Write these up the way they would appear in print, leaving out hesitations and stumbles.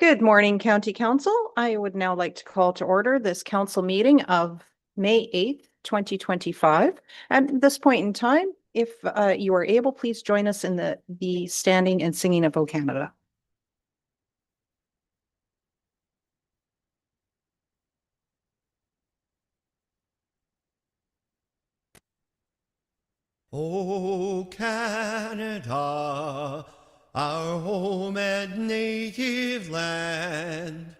Good morning, County Council. I would now like to call to order this council meeting of May 8th, 2025. At this point in time, if you are able, please join us in the standing and singing of O Canada. O Canada, our home and native land,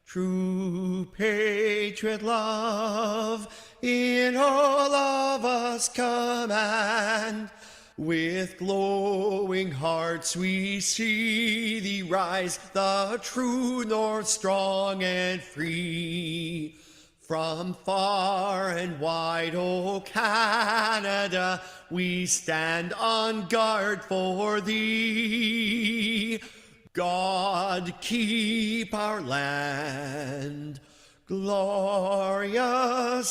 true patriot love in all of us command. With glowing hearts we see thee rise, the true north strong and free. From far and wide, O Canada, we stand on guard for thee. God keep our land glorious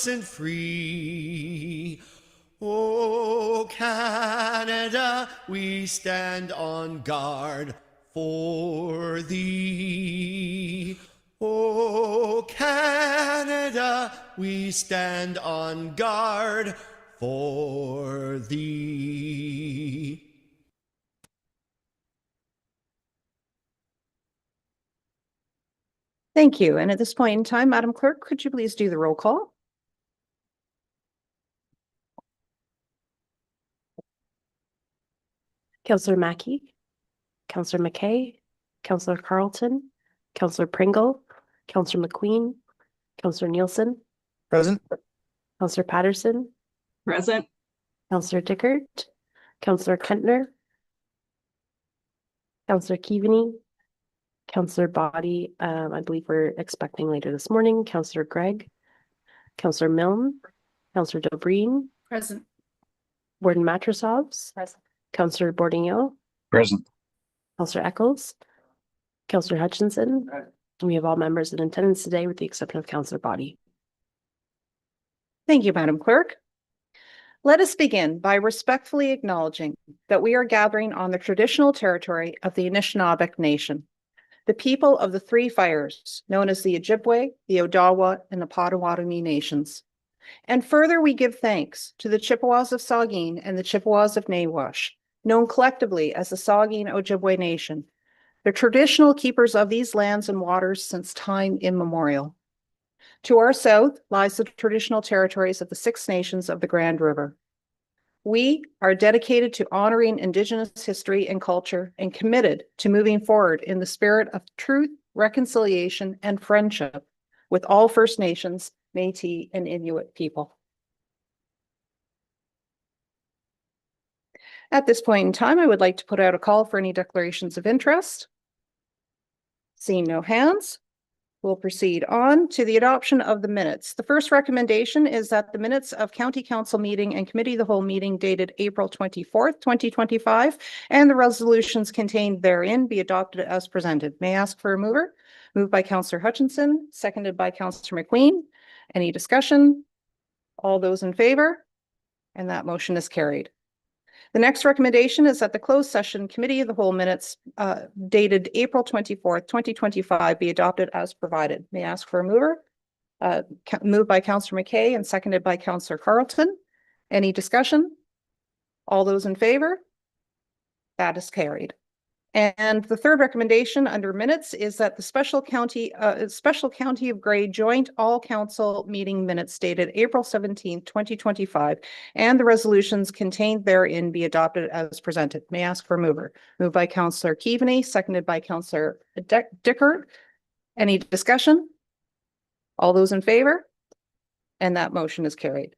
and free. O Canada, we stand on guard for thee. O Canada, we stand on guard for thee. Thank you. And at this point in time, Madam Clerk, could you please do the roll call? Councillor Mackey, Councillor McKay, Councillor Carlton, Councillor Pringle, Councillor McQueen, Councillor Nielsen, Present. Councillor Patterson, Present. Councillor Dickert, Councillor Kentner, Councillor Keaveney, Councillor Body, I believe we're expecting later this morning, Councillor Gregg, Councillor Milne, Councillor Dobreen, Present. Warden Matrosovs, Present. Councillor Bourdignon, Present. Councillor Eccles, Councillor Hutchinson. And we have all members in attendance today with the exception of Councillor Body. Thank you, Madam Clerk. Let us begin by respectfully acknowledging that we are gathering on the traditional territory of the Anishinaabeg Nation, the people of the Three Fires, known as the Ojibwe, the Odawa, and the Potawatomi nations. And further, we give thanks to the Chippewas of Saugeen and the Chippewas of Nawash, known collectively as the Saugeen Ojibwe Nation, the traditional keepers of these lands and waters since time immemorial. To our south lies the traditional territories of the Six Nations of the Grand River. We are dedicated to honoring Indigenous history and culture and committed to moving forward in the spirit of truth, reconciliation, and friendship with all First Nations, Métis, and Inuit people. At this point in time, I would like to put out a call for any declarations of interest. Seeing no hands, we'll proceed on to the adoption of the minutes. The first recommendation is that the minutes of County Council meeting and Committee of the Whole meeting dated April 24th, 2025, and the resolutions contained therein be adopted as presented. May I ask for a mover? Moved by Councillor Hutchinson, seconded by Councillor McQueen. Any discussion? All those in favor? And that motion is carried. The next recommendation is that the closed session Committee of the Whole minutes dated April 24th, 2025 be adopted as provided. May I ask for a mover? Moved by Councillor McKay and seconded by Councillor Carlton. Any discussion? All those in favor? That is carried. And the third recommendation under minutes is that the Special County of Grey joint all council meeting minutes dated April 17th, 2025, and the resolutions contained therein be adopted as presented. May I ask for a mover? Moved by Councillor Keaveney, seconded by Councillor Dickert. Any discussion? All those in favor? And that motion is carried.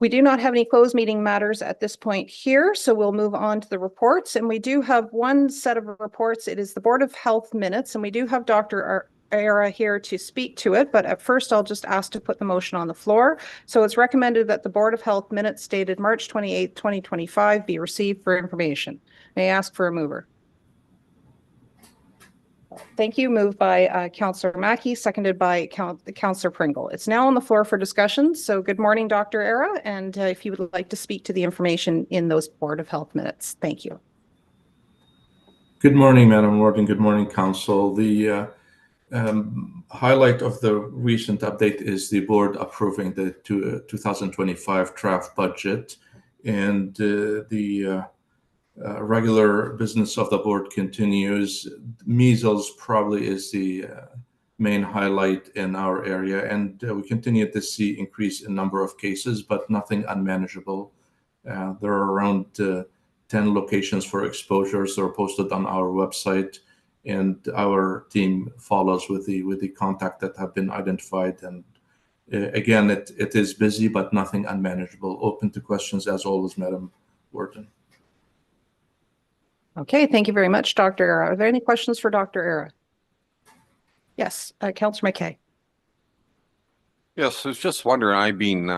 We do not have any closed meeting matters at this point here, so we'll move on to the reports. And we do have one set of reports. It is the Board of Health minutes, and we do have Dr. Era here to speak to it. But at first, I'll just ask to put the motion on the floor. So it's recommended that the Board of Health minutes dated March 28th, 2025 be received for information. May I ask for a mover? Thank you. Moved by Councillor Mackey, seconded by Councillor Pringle. It's now on the floor for discussion. So good morning, Dr. Era, and if you would like to speak to the information in those Board of Health minutes. Thank you. Good morning, Madam Warden. Good morning, Council. The highlight of the recent update is the board approving the 2025 draft budget, and the regular business of the board continues. Measles probably is the main highlight in our area, and we continue to see increase in number of cases, but nothing unmanageable. There are around 10 locations for exposures that are posted on our website, and our team follows with the contact that have been identified. And again, it is busy, but nothing unmanageable. Open to questions as always, Madam Warden. Okay, thank you very much, Dr. Era. Are there any questions for Dr. Era? Yes, Councillor McKay. Yes, I was just wondering, I've been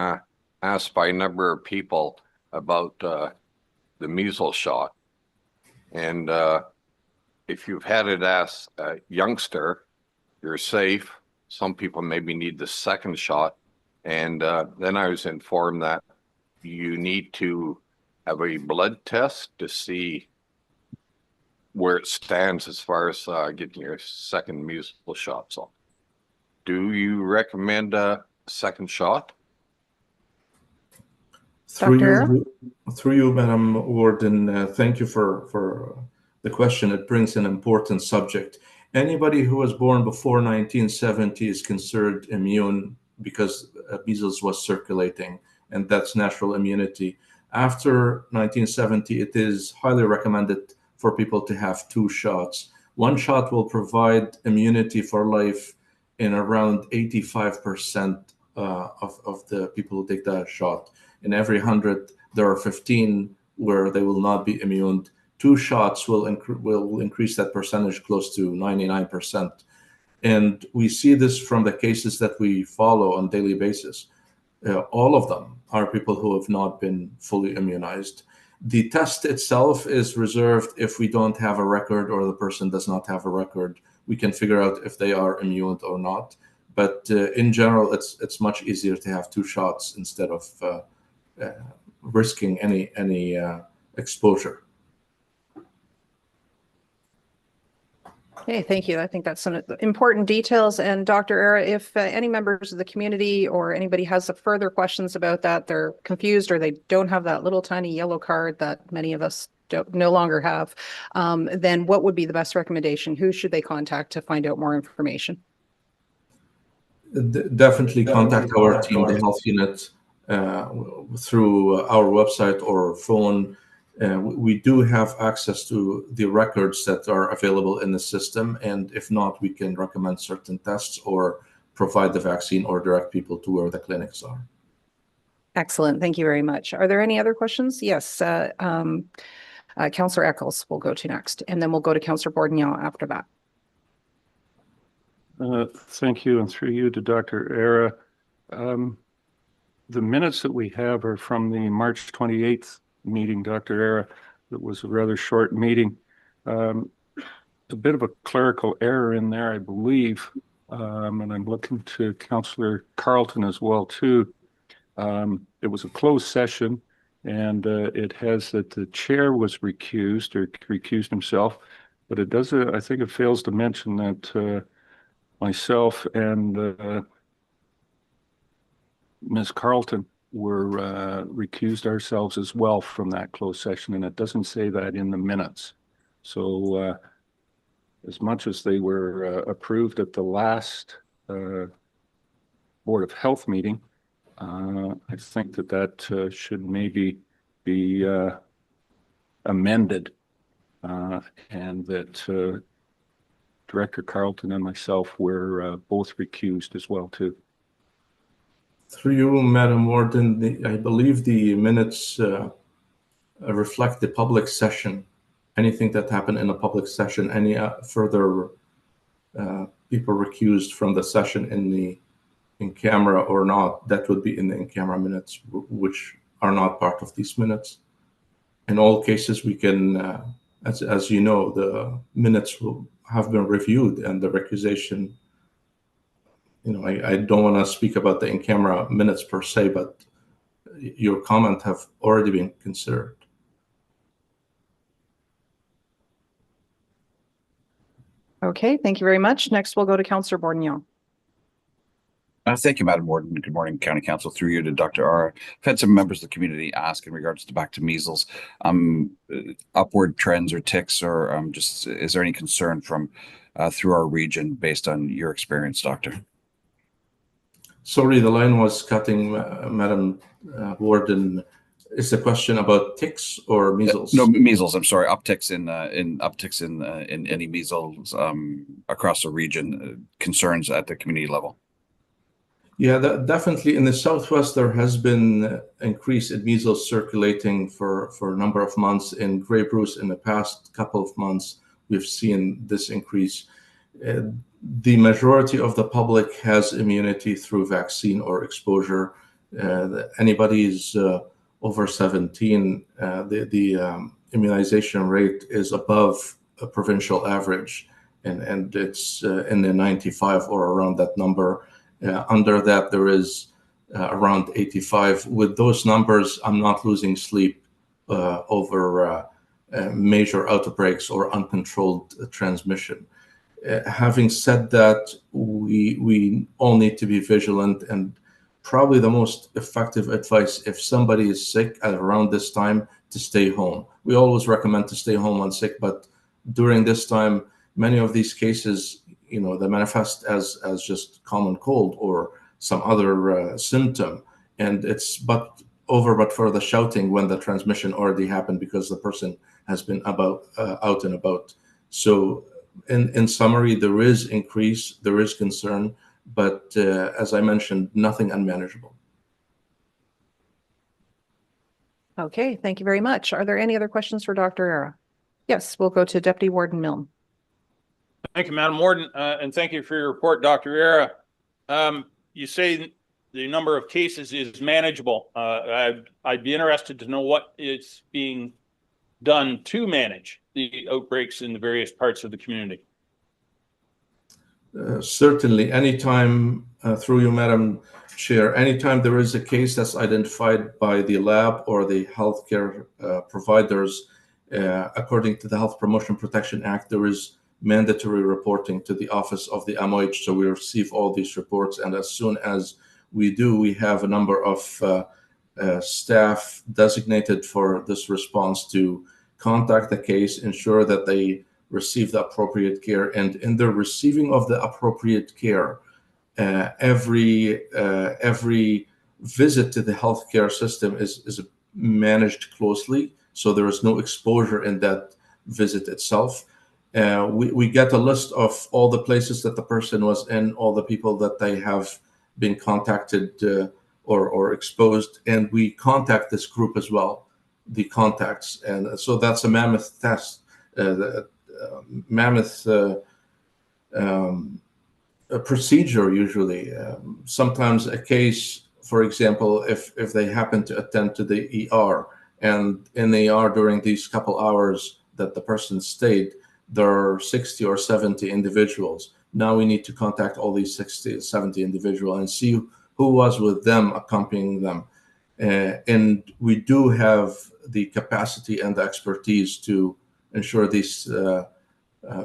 asked by a number of people about the measles shot. And if you've had it as a youngster, you're safe. Some people maybe need the second shot. And then I was informed that you need to have a blood test to see where it stands as far as getting your second measles shot. So do you recommend a second shot? Through you, Madam Warden, thank you for the question. It brings an important subject. Anybody who was born before 1970 is considered immune because measles was circulating, and that's natural immunity. After 1970, it is highly recommended for people to have 2 shots. 1 shot will provide immunity for life in around 85% of the people who take that shot. In every 100, there are 15 where they will not be immune. 2 shots will increase that percentage close to 99%. And we see this from the cases that we follow on a daily basis. All of them are people who have not been fully immunized. The test itself is reserved if we don't have a record or the person does not have a record. We can figure out if they are immune or not. But in general, it's much easier to have 2 shots instead of risking any exposure. Okay, thank you. I think that's some important details. And Dr. Era, if any members of the community or anybody has further questions about that, they're confused or they don't have that little tiny yellow card that many of us no longer have, then what would be the best recommendation? Who should they contact to find out more information? Definitely contact our team, the Health Unit, through our website or phone. We do have access to the records that are available in the system, and if not, we can recommend certain tests or provide the vaccine or direct people to where the clinics are. Excellent. Thank you very much. Are there any other questions? Yes. Councillor Eccles will go to next, and then we'll go to Councillor Bourdignon after that. Thank you, and through you to Dr. Era. The minutes that we have are from the March 28th meeting, Dr. Era. It was a rather short meeting. A bit of a clerical error in there, I believe, and I'm looking to Councillor Carlton as well too. It was a closed session, and it has that the chair was recused himself, but it does. I think it fails to mention that myself and Ms. Carlton were recused ourselves as well from that closed session, and it doesn't say that in the minutes. So as much as they were approved at the last Board of Health meeting, I think that should maybe be amended, and that Director Carlton and myself were both recused as well too. Through you, Madam Warden, I believe the minutes reflect the public session. Anything that happened in a public session, any further people recused from the session in camera or not, that would be in the in-camera minutes, which are not part of these minutes. In all cases, we can, as you know, the minutes will have been reviewed, and the recusation, you know, I don't want to speak about the in-camera minutes per se, but your comment have already been considered. Okay, thank you very much. Next, we'll go to Councillor Bordignon. Thank you, Madam Warden. Good morning, County Council. Through you to Dr. R. I've had some members of the community ask in regards to back to measles, upward trends or ticks, or just is there any concern from through our region based on your experience, Doctor? Sorry, the line was cutting, Madam Warden. Is the question about ticks or measles? No, measles. I'm sorry. Upticks in any measles across the region. Concerns at the community level. Yeah, definitely. In the Southwest, there has been increase in measles circulating for a number of months. In Grey Bruce, in the past couple of months, we've seen this increase. The majority of the public has immunity through vaccine or exposure. Anybody is over 17, the immunization rate is above a provincial average, and it's in the 95 or around that number. Under that, there is around 85. With those numbers, I'm not losing sleep over major outbreaks or uncontrolled transmission. Having said that, we all need to be vigilant, and probably the most effective advice if somebody is sick at around this time to stay home. We always recommend to stay home when sick, but during this time, many of these cases, they manifest as just common cold or some other symptom, and it's but for the shouting when the transmission already happened because the person has been out and about. So in summary, there is increase, there is concern, but as I mentioned, nothing unmanageable. Okay, thank you very much. Are there any other questions for Dr. Era? Yes, we'll go to Deputy Warden Milne. Thank you, Madam Warden, and thank you for your report, Dr. Era. You say the number of cases is manageable. I'd be interested to know what is being done to manage the outbreaks in the various parts of the community. Certainly, anytime, through you, Madam Chair, anytime there is a case that's identified by the lab or the healthcare providers, according to the Health Promotion Protection Act, there is mandatory reporting to the Office of the MOH. So we receive all these reports, and as soon as we do, we have a number of staff designated for this response to contact the case, ensure that they receive the appropriate care, and in the receiving of the appropriate care, every visit to the healthcare system is managed closely, so there is no exposure in that visit itself. We get a list of all the places that the person was in, all the people that they have been contacted or exposed, and we contact this group as well, the contacts, and so that's a mammoth task. Mammoth procedure usually. Sometimes a case, for example, if they happen to attend to the ER, and in the ER during these couple hours that the person stayed, there are 60 or 70 individuals. Now we need to contact all these 60 or 70 individuals and see who was with them, accompanying them. And we do have the capacity and the expertise to ensure these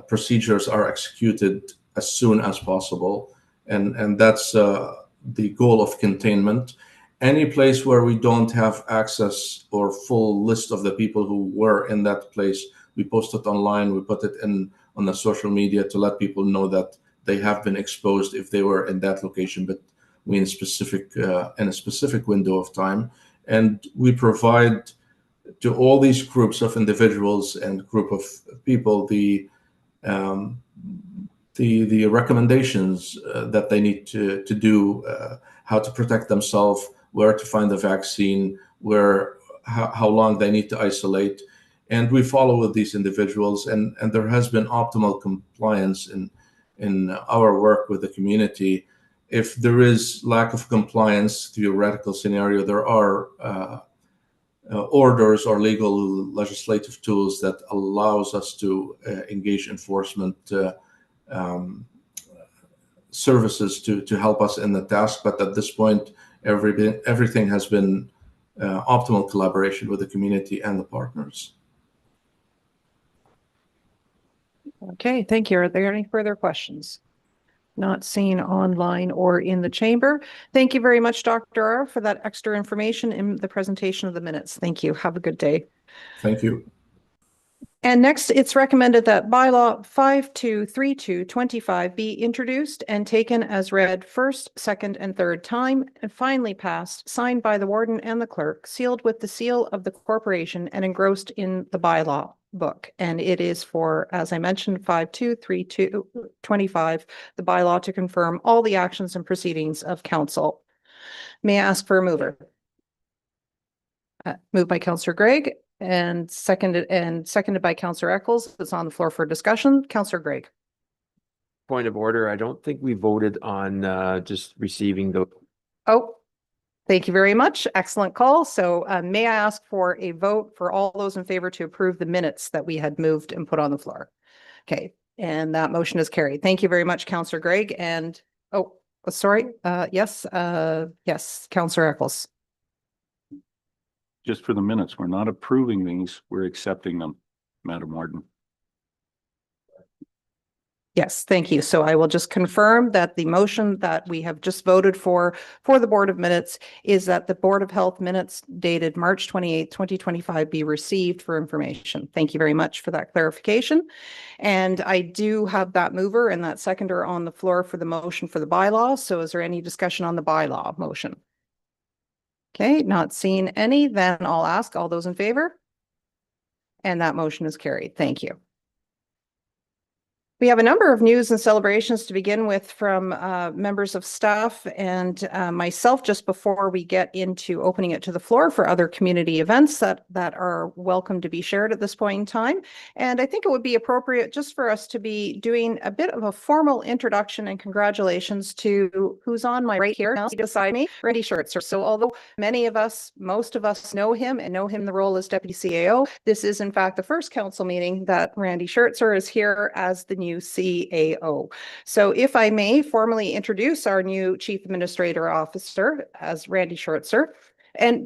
procedures are executed as soon as possible. And that's the goal of containment. Any place where we don't have access or full list of the people who were in that place, we post it online, we put it on the social media to let people know that they have been exposed if they were in that location, but we in a specific window of time. And we provide to all these groups of individuals and group of people the recommendations that they need to do, how to protect themselves, where to find the vaccine, how long they need to isolate. And we follow with these individuals, and there has been optimal compliance in our work with the community. If there is lack of compliance, theoretical scenario, there are orders or legal legislative tools that allows us to engage enforcement services to help us in the task. But at this point, everything has been optimal collaboration with the community and the partners. Okay, thank you. Are there any further questions? Not seen online or in the chamber. Thank you very much, Dr. R, for that extra information in the presentation of the minutes. Thank you. Have a good day. Thank you. And next, it's recommended that bylaw 523225 be introduced and taken as read first, second, and third time, and finally passed, signed by the warden and the clerk, sealed with the seal of the corporation and engrossed in the bylaw book. And it is for, as I mentioned, 523225, the bylaw to confirm all the actions and proceedings of council. May I ask for a mover? Moved by Councillor Gregg and seconded by Councillor Eccles. It's on the floor for discussion. Councillor Gregg. Point of order, I don't think we voted on just receiving the. Oh, thank you very much. Excellent call. So may I ask for a vote for all those in favor to approve the minutes that we had moved and put on the floor? Okay, and that motion is carried. Thank you very much, Councillor Gregg. And sorry, yes, Councillor Eccles. Just for the minutes, we're not approving these, we're accepting them, Madam Warden. Yes, thank you. So I will just confirm that the motion that we have just voted for the Board of Minutes is that the Board of Health minutes dated March 28th, 2025 be received for information. Thank you very much for that clarification. And I do have that mover and that seconder on the floor for the motion for the bylaw. So is there any discussion on the bylaw motion? Okay, not seeing any, then I'll ask all those in favor. And that motion is carried. Thank you. We have a number of news and celebrations to begin with from members of staff and myself just before we get into opening it to the floor for other community events that are welcome to be shared at this point in time. And I think it would be appropriate just for us to be doing a bit of a formal introduction and congratulations to who's on my right here now beside me, Randy Schertzer. So although most of us know him and know him in the role as Deputy CAO, this is in fact the first council meeting that Randy Schertzer is here as the new CAO. So if I may formally introduce our new Chief Administrator Officer as Randy Schertzer.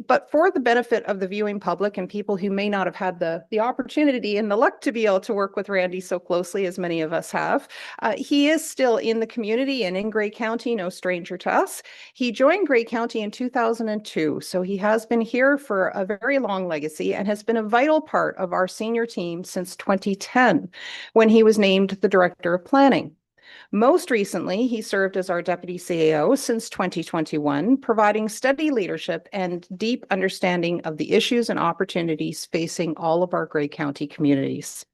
But for the benefit of the viewing public and people who may not have had the opportunity and the luck to be able to work with Randy so closely as many of us have, he is still in the community and in Grey County, no stranger to us. He joined Grey County in 2002, so he has been here for a very long legacy and has been a vital part of our senior team since 2010, when he was named the Director of Planning. Most recently, he served as our Deputy CAO since 2021, providing steady leadership and deep understanding of the issues and opportunities facing all of our Grey County communities.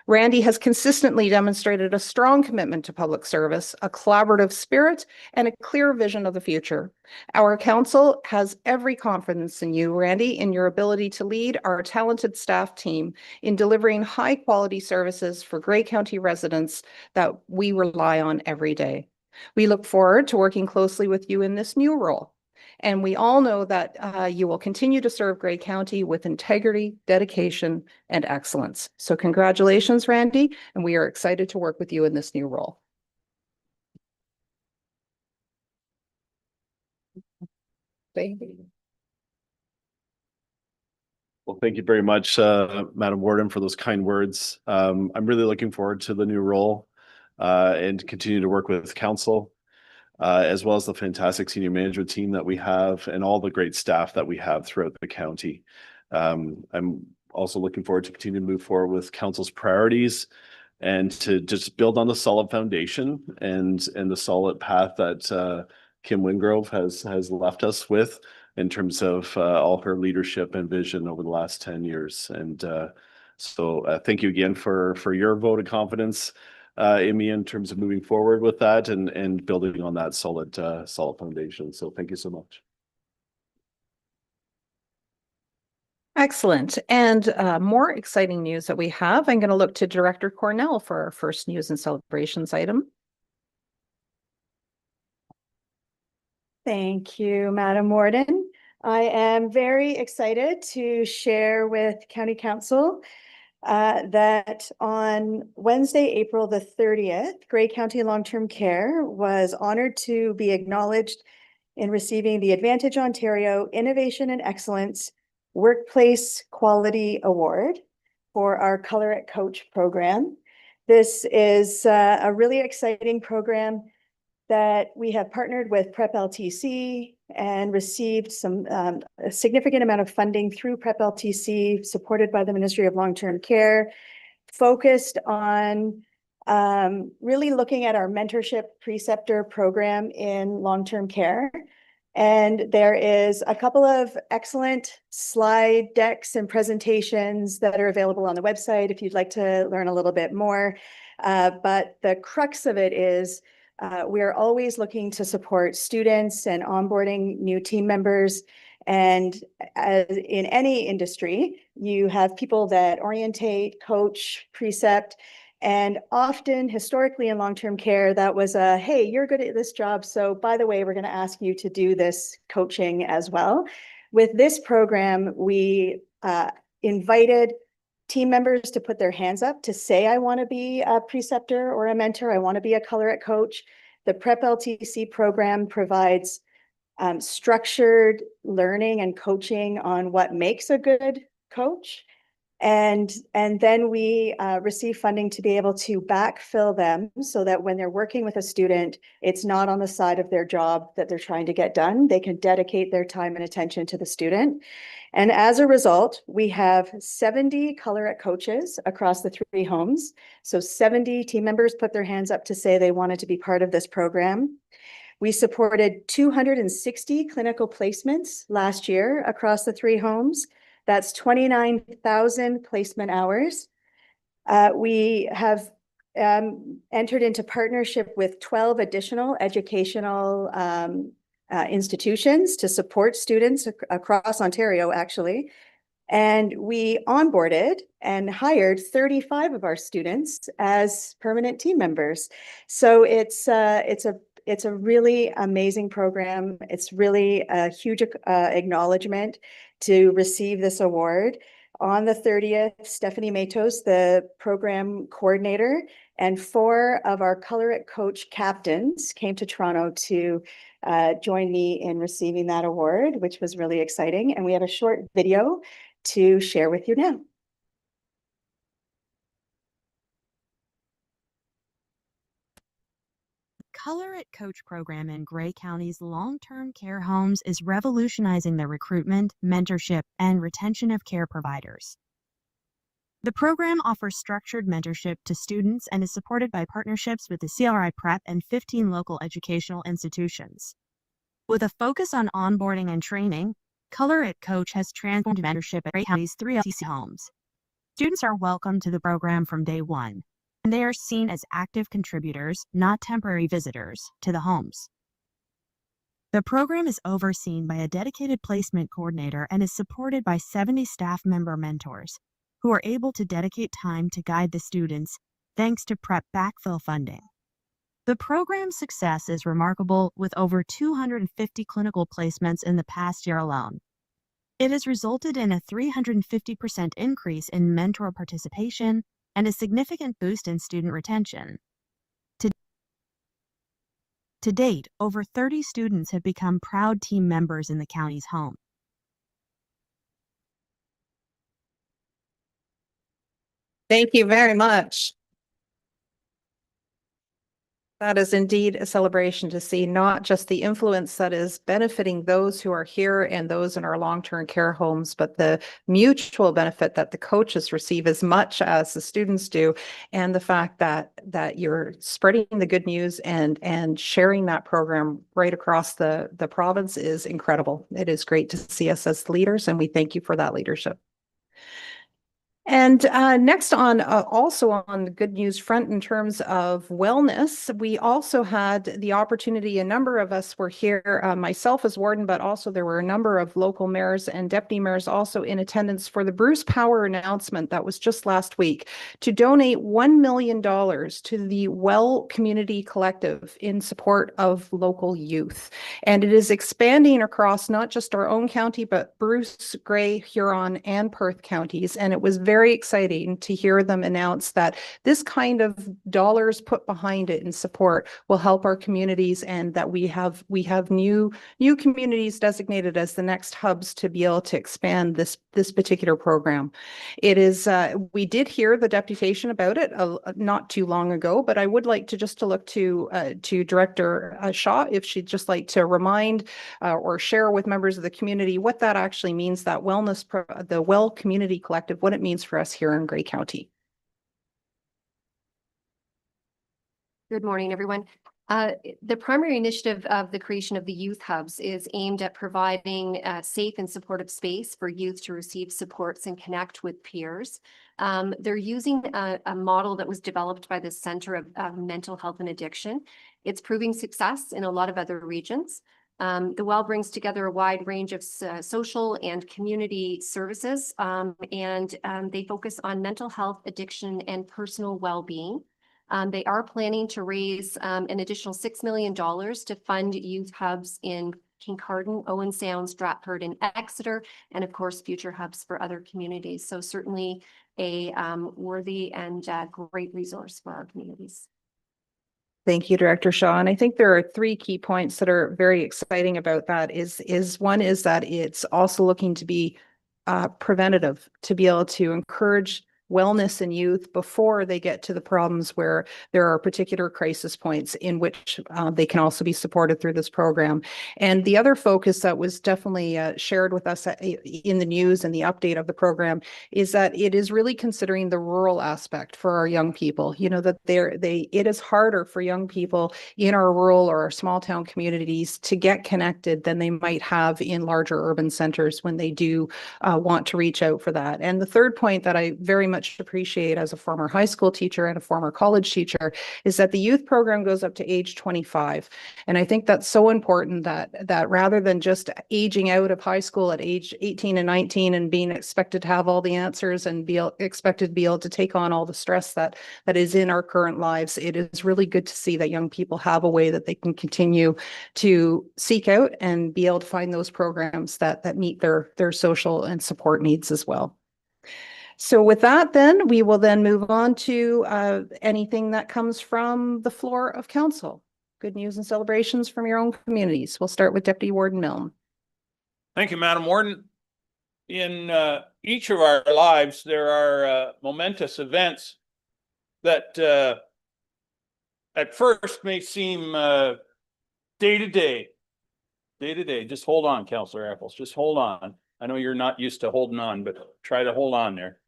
Randy has consistently demonstrated a strong commitment to public service, a collaborative spirit, and a clear vision of the future. Our council has every confidence in you, Randy, in your ability to lead our talented staff team in delivering high-quality services for Grey County residents that we rely on every day. We look forward to working closely with you in this new role. And we all know that you will continue to serve Grey County with integrity, dedication, and excellence. So congratulations, Randy, and we are excited to work with you in this new role. Thank you. Well, thank you very much, Madam Warden, for those kind words. I'm really looking forward to the new role and continue to work with council. As well as the fantastic senior management team that we have and all the great staff that we have throughout the county. I'm also looking forward to continue to move forward with council's priorities and to just build on the solid foundation and the solid path that Kim Wingrove has left us with in terms of all her leadership and vision over the last 10 years. And so thank you again for your vote of confidence in me in terms of moving forward with that and building on that solid foundation. So thank you so much. Excellent. And more exciting news that we have, I'm going to look to Director Cornell for our first news and celebrations item. Thank you, Madam Warden. I am very excited to share with County Council that on Wednesday, April the 30th, Grey County Long-Term Care was honored to be acknowledged in receiving the Advantage Ontario Innovation and Excellence Workplace Quality Award for our Color It Coach program. This is a really exciting program that we have partnered with Prep LTC and received a significant amount of funding through Prep LTC, supported by the Ministry of Long-Term Care, focused on really looking at our mentorship preceptor program in long-term care. And there is a couple of excellent slide decks and presentations that are available on the website if you'd like to learn a little bit more. But the crux of it is we are always looking to support students and onboarding new team members. And as in any industry, you have people that orientate, coach, precept, and often historically in long-term care, that was a, hey, you're good at this job, so by the way, we're going to ask you to do this coaching as well. With this program, we invited team members to put their hands up to say, I want to be a preceptor or a mentor, I want to be a Color It coach. The Prep LTC program provides structured learning and coaching on what makes a good coach. And then we receive funding to be able to backfill them so that when they're working with a student, it's not on the side of their job that they're trying to get done. They can dedicate their time and attention to the student. And as a result, we have 70 Color It coaches across the 3 homes. So 70 team members put their hands up to say they wanted to be part of this program. We supported 260 clinical placements last year across the 3 homes. That's 29,000 placement hours. We have entered into partnership with 12 additional educational institutions to support students across Ontario, actually. And we onboarded and hired 35 of our students as permanent team members. So it's a really amazing program. It's really a huge acknowledgement to receive this award. On the 30th, Stephanie Matos, the program coordinator, and 4 of our Color It coach captains came to Toronto to join me in receiving that award, which was really exciting. And we have a short video to share with you now. Color It Coach program in Grey County's long-term care homes is revolutionizing the recruitment, mentorship, and retention of care providers. The program offers structured mentorship to students and is supported by partnerships with the CRI Prep and 15 local educational institutions. With a focus on onboarding and training, Color It Coach has transformed mentorship at Grey County's 3 LTC homes. Students are welcomed to the program from day one, and they are seen as active contributors, not temporary visitors, to the homes. The program is overseen by a dedicated placement coordinator and is supported by 70 staff member mentors who are able to dedicate time to guide the students thanks to Prep backfill funding. The program's success is remarkable, with over 250 clinical placements in the past year alone. It has resulted in a 350% increase in mentor participation and a significant boost in student retention. To date, over 30 students have become proud team members in the county's home. Thank you very much. That is indeed a celebration to see not just the influence that is benefiting those who are here and those in our long-term care homes, but the mutual benefit that the coaches receive as much as the students do, and the fact that you're spreading the good news and sharing that program right across the province is incredible. It is great to see us as leaders, and we thank you for that leadership. And next on, also on the good news front in terms of wellness, we also had the opportunity, a number of us were here, myself as warden, but also there were a number of local mayors and deputy mayors also in attendance for the Bruce Power announcement that was just last week to donate $1 million to the Well Community Collective in support of local youth. And it is expanding across not just our own county, but Bruce, Grey, Huron, and Perth counties. And it was very very exciting to hear them announce that this kind of dollars put behind it in support will help our communities, and that we have new communities designated as the next hubs to be able to expand this particular program. It is, we did hear the deputation about it not too long ago, but I would like to just to look to Director Shaw, if she'd just like to remind or share with members of the community what that actually means, that the Well Community Collective, what it means for us here in Grey County. Good morning, everyone. The primary initiative of the creation of the youth hubs is aimed at providing a safe and supportive space for youth to receive supports and connect with peers. They're using a model that was developed by the Center of Mental Health and Addiction. It's proving success in a lot of other regions. The Well brings together a wide range of social and community services, and they focus on mental health, addiction, and personal well-being. They are planning to raise an additional $6 million to fund youth hubs in Kincardine, Owen Sound, Stratford, and Exeter, and of course, future hubs for other communities. So certainly a worthy and great resource for our communities. Thank you, Director Shaw. And I think there are three key points that are very exciting about that. One is that it's also looking to be preventative, to be able to encourage wellness in youth before they get to the problems where there are particular crisis points in which they can also be supported through this program. And the other focus that was definitely shared with us in the news and the update of the program is that it is really considering the rural aspect for our young people. You know, that it is harder for young people in our rural or our small town communities to get connected than they might have in larger urban centers when they do want to reach out for that. And the third point that I very much appreciate as a former high school teacher and a former college teacher is that the youth program goes up to age 25. And I think that's so important that rather than just aging out of high school at age 18 and 19 and being expected to have all the answers and be expected to be able to take on all the stress that is in our current lives, it is really good to see that young people have a way that they can continue to seek out and be able to find those programs that meet their social and support needs as well. So with that, then we will then move on to anything that comes from the floor of council. Good news and celebrations from your own communities. We'll start with Deputy Warden Milne. Thank you, Madam Warden. In each of our lives, there are momentous events that at first may seem day to day. Just hold on, Councillor Apples. Just hold on. I know you're not used to holding on, but try to hold on there.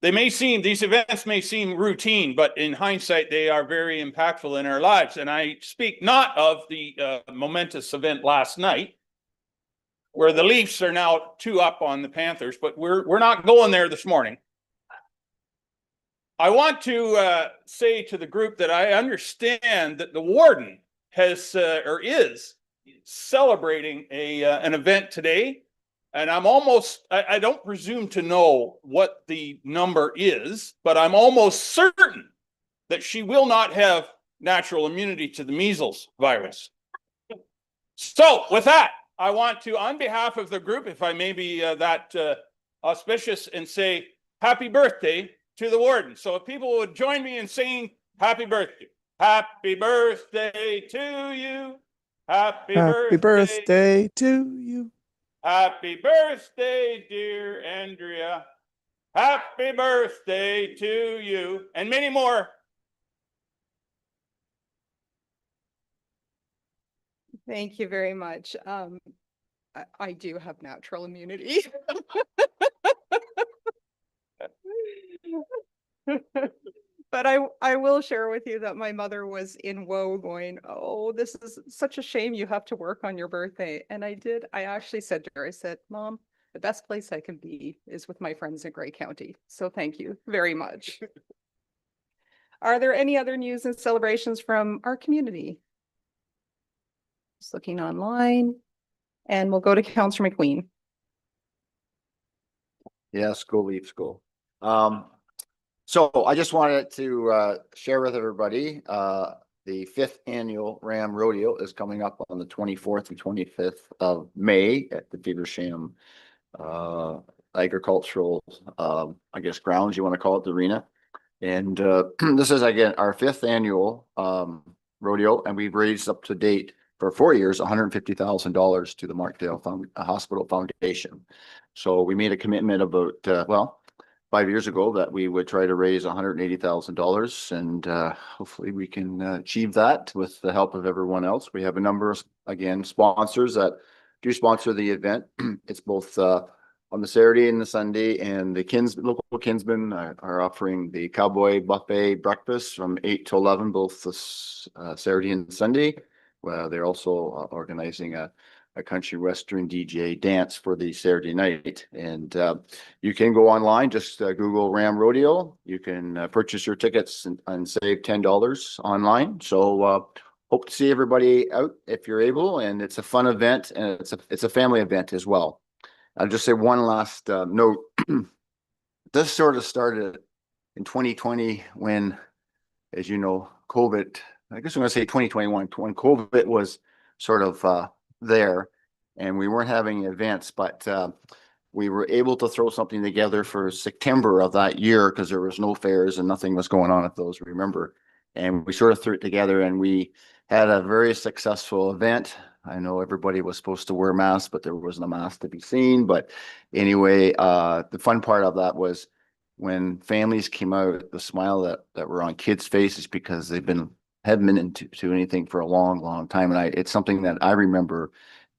These events may seem routine, but in hindsight, they are very impactful in our lives. And I speak not of the momentous event last night, where the Leafs are now 2-up on the Panthers, but we're not going there this morning. I want to say to the group that I understand that the warden has or is celebrating an event today. And I don't presume to know what the number is, but I'm almost certain that she will not have natural immunity to the measles virus. So with that, I want to, on behalf of the group, if I may be that auspicious, and say happy birthday to the warden. So if people would join me in singing happy birthday. Happy birthday to you. Happy birthday to you. Happy birthday, dear Andrea. Happy birthday to you. And many more. Thank you very much. I do have natural immunity. But I will share with you that my mother was in woe going, oh, this is such a shame you have to work on your birthday. And I actually said to her, I said, Mom, the best place I can be is with my friends in Grey County. So thank you very much. Are there any other news and celebrations from our community? Just looking online, and we'll go to Councillor McQueen. Yes, go Leafs, go. So I just wanted to share with everybody, the 5th annual Ram Rodeo is coming up on the 24th and 25th of May at the Feversham agricultural, I guess grounds, you want to call it, the arena. And this is again our 5th annual rodeo, and we've raised up to date for 4 years $150,000 to the Markdale Hospital Foundation. So we made a commitment about 5 years ago that we would try to raise $180,000, and hopefully we can achieve that with the help of everyone else. We have a number of sponsors that do sponsor the event. It's both on the Saturday and the Sunday, and the local Kinsmen are offering the Cowboy Buffet breakfast from 8 to 11, both this Saturday and Sunday. They're also organizing a country western DJ dance for the Saturday night. And you can go online, just Google Ram Rodeo. You can purchase your tickets and save $10 online. So hope to see everybody out if you're able. And it's a fun event, and it's a family event as well. I'll just say one last note. This sort of started in 2020 when, as you know, COVID, I guess I'm going to say 2021, when COVID was sort of there, and we weren't having events, but we were able to throw something together for September of that year because there was no fairs and nothing was going on at those, remember. And we sort of threw it together, and we had a very successful event. I know everybody was supposed to wear masks, but there wasn't a mask to be seen. But anyway, the fun part of that was when families came out, the smile that were on kids' faces, because haven't been into anything for a long, long time. And it's something that I remember,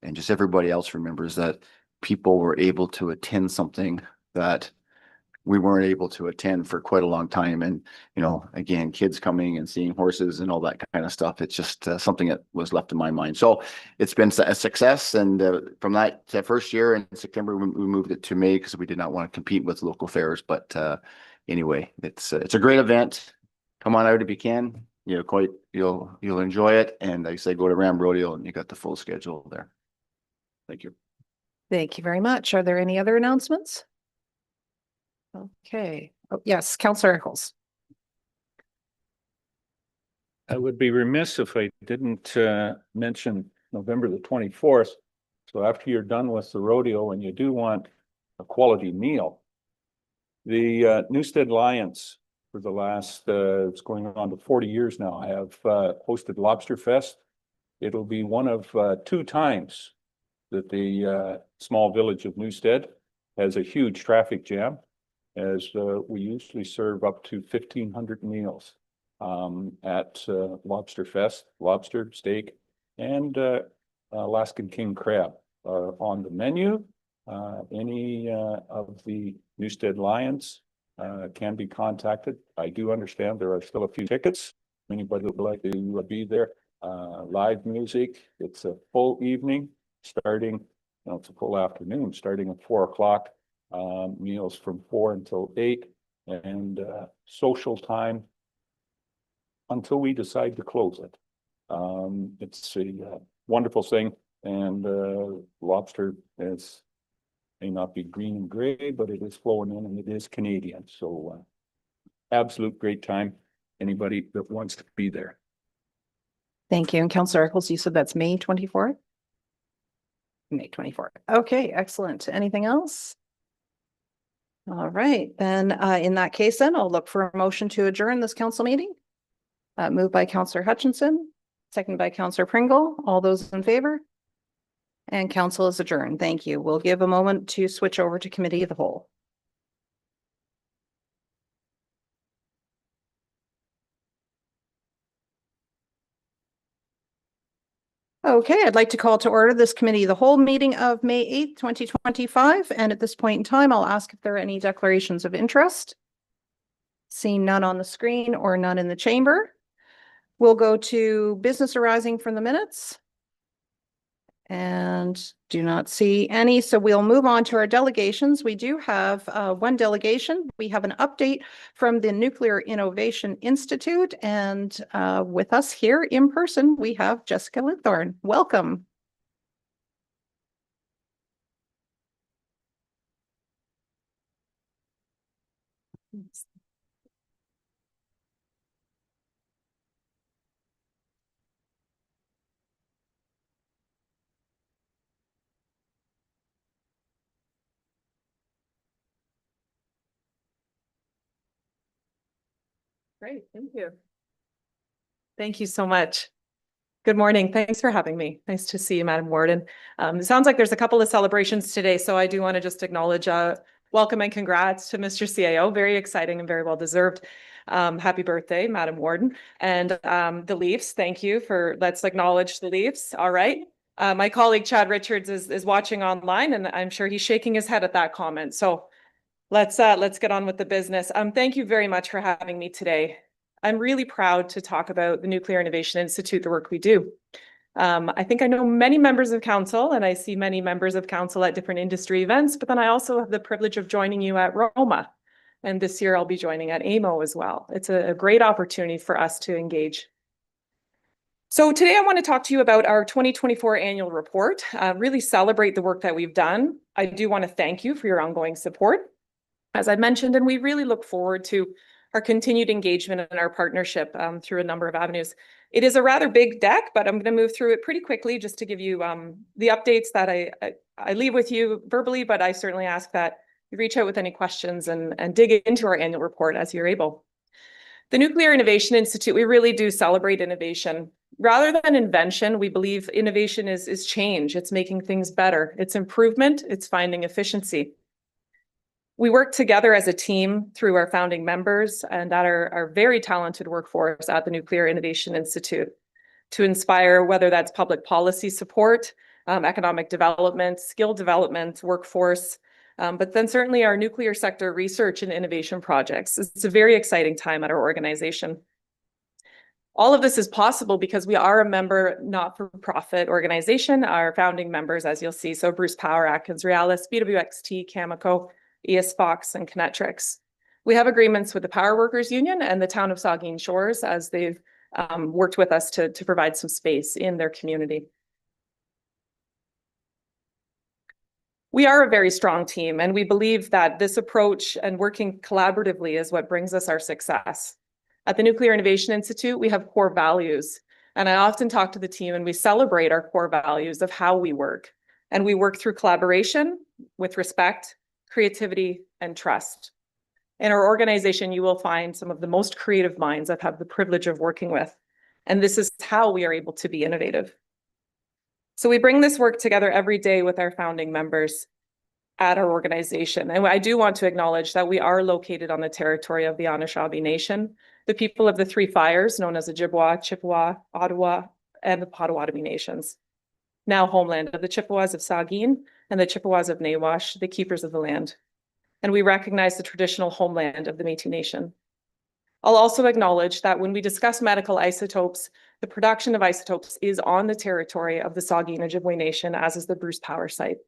and just everybody else remembers, that people were able to attend something that we weren't able to attend for quite a long time. And, you know, again, kids coming and seeing horses and all that kind of stuff. It's just something that was left in my mind. So it's been a success. And from that first year in September, we moved it to May because we did not want to compete with local fairs. But anyway, it's a great event. Come on out if you can. You'll enjoy it. And like I say, go to Ram Rodeo and you got the full schedule there. Thank you. Thank you very much. Are there any other announcements? Okay. Oh, yes, Councillor Eccles. I would be remiss if I didn't mention November the 24th. So after you're done with the rodeo and you do want a quality meal, the Newstead Lions for the last, it's going on to 40 years now, have hosted Lobster Fest. It'll be one of 2 times that the small village of Newstead has a huge traffic jam, as we usually serve up to 1,500 meals at Lobster Fest. Lobster, steak, and Alaskan king crab are on the menu. Any of the Newstead Lions can be contacted. I do understand there are still a few tickets. Anybody that would like to be there. Live music. It's a full evening starting, it's a full afternoon starting at 4 o'clock. Meals from 4 until 8, and social time until we decide to close it. It's a wonderful thing, and lobster may not be green and gray, but it is flowing in, and it is Canadian. So absolute great time. Anybody that wants to be there. Thank you. And Councillor Eccles, you said that's May 24th? May 24th. Okay, excellent. Anything else? All right, then in that case, then I'll look for a motion to adjourn this council meeting. Moved by Councillor Hutchinson, seconded by Councillor Pringle. All those in favor? And council is adjourned. Thank you. We'll give a moment to switch over to committee of the whole. Okay, I'd like to call to order this committee of the whole meeting of May 8th, 2025. And at this point in time, I'll ask if there are any declarations of interest. Seeing none on the screen or none in the chamber. We'll go to business arising from the minutes. And do not see any. So we'll move on to our delegations. We do have one delegation. We have an update from the Nuclear Innovation Institute. And with us here in person, we have Jessica Linthorne. Welcome. Great, thank you. Thank you so much. Good morning. Thanks for having me. Nice to see you, Madam Warden. It sounds like there's a couple of celebrations today, so I do want to just acknowledge welcome and congrats to Mr. CAO. Very exciting and very well deserved. Happy birthday, Madam Warden. And the Leafs, thank you for, let's acknowledge the Leafs. All right. My colleague Chad Richards is watching online, and I'm sure he's shaking his head at that comment. So let's get on with the business. Thank you very much for having me today. I'm really proud to talk about the Nuclear Innovation Institute, the work we do. I think I know many members of council, and I see many members of council at different industry events, but then I also have the privilege of joining you at ROMA. And this year I'll be joining at AMO as well. It's a great opportunity for us to engage. So today I want to talk to you about our 2024 annual report, really celebrate the work that we've done. I do want to thank you for your ongoing support, as I mentioned, and we really look forward to our continued engagement and our partnership through a number of avenues. It is a rather big deck, but I'm going to move through it pretty quickly just to give you the updates that I leave with you verbally, but I certainly ask that you reach out with any questions and dig into our annual report as you're able. The Nuclear Innovation Institute, we really do celebrate innovation. Rather than invention, we believe innovation is change. It's making things better. It's improvement. It's finding efficiency. We work together as a team through our founding members and at our very talented workforce at the Nuclear Innovation Institute to inspire, whether that's public policy support, economic development, skill development, workforce, but then certainly our nuclear sector research and innovation projects. It's a very exciting time at our organization. All of this is possible because we are a member not-for-profit organization. Our founding members, as you'll see, so Bruce Power, AtkinsRéalis, BWXT, Cameco, ES Fox, and Kinetrix. We have agreements with the Power Workers Union and the town of Saugeen Shores as they've worked with us to provide some space in their community. We are a very strong team, and we believe that this approach and working collaboratively is what brings us our success. At the Nuclear Innovation Institute, we have core values, and I often talk to the team and we celebrate our core values of how we work. And we work through collaboration with respect, creativity, and trust. In our organization, you will find some of the most creative minds I've had the privilege of working with, and this is how we are able to be innovative. So we bring this work together every day with our founding members at our organization. And I do want to acknowledge that we are located on the territory of the Anishinaabe Nation, the people of the Three Fires, known as the Ojibwa, Chippewa, Ottawa, and the Potawatomi Nations, now homeland of the Chippewas of Saugeen and the Chippewas of Nawash, the keepers of the land. And we recognize the traditional homeland of the Métis Nation. I'll also acknowledge that when we discuss medical isotopes, the production of isotopes is on the territory of the Saugeen Ojibwe Nation, as is the Bruce Power site.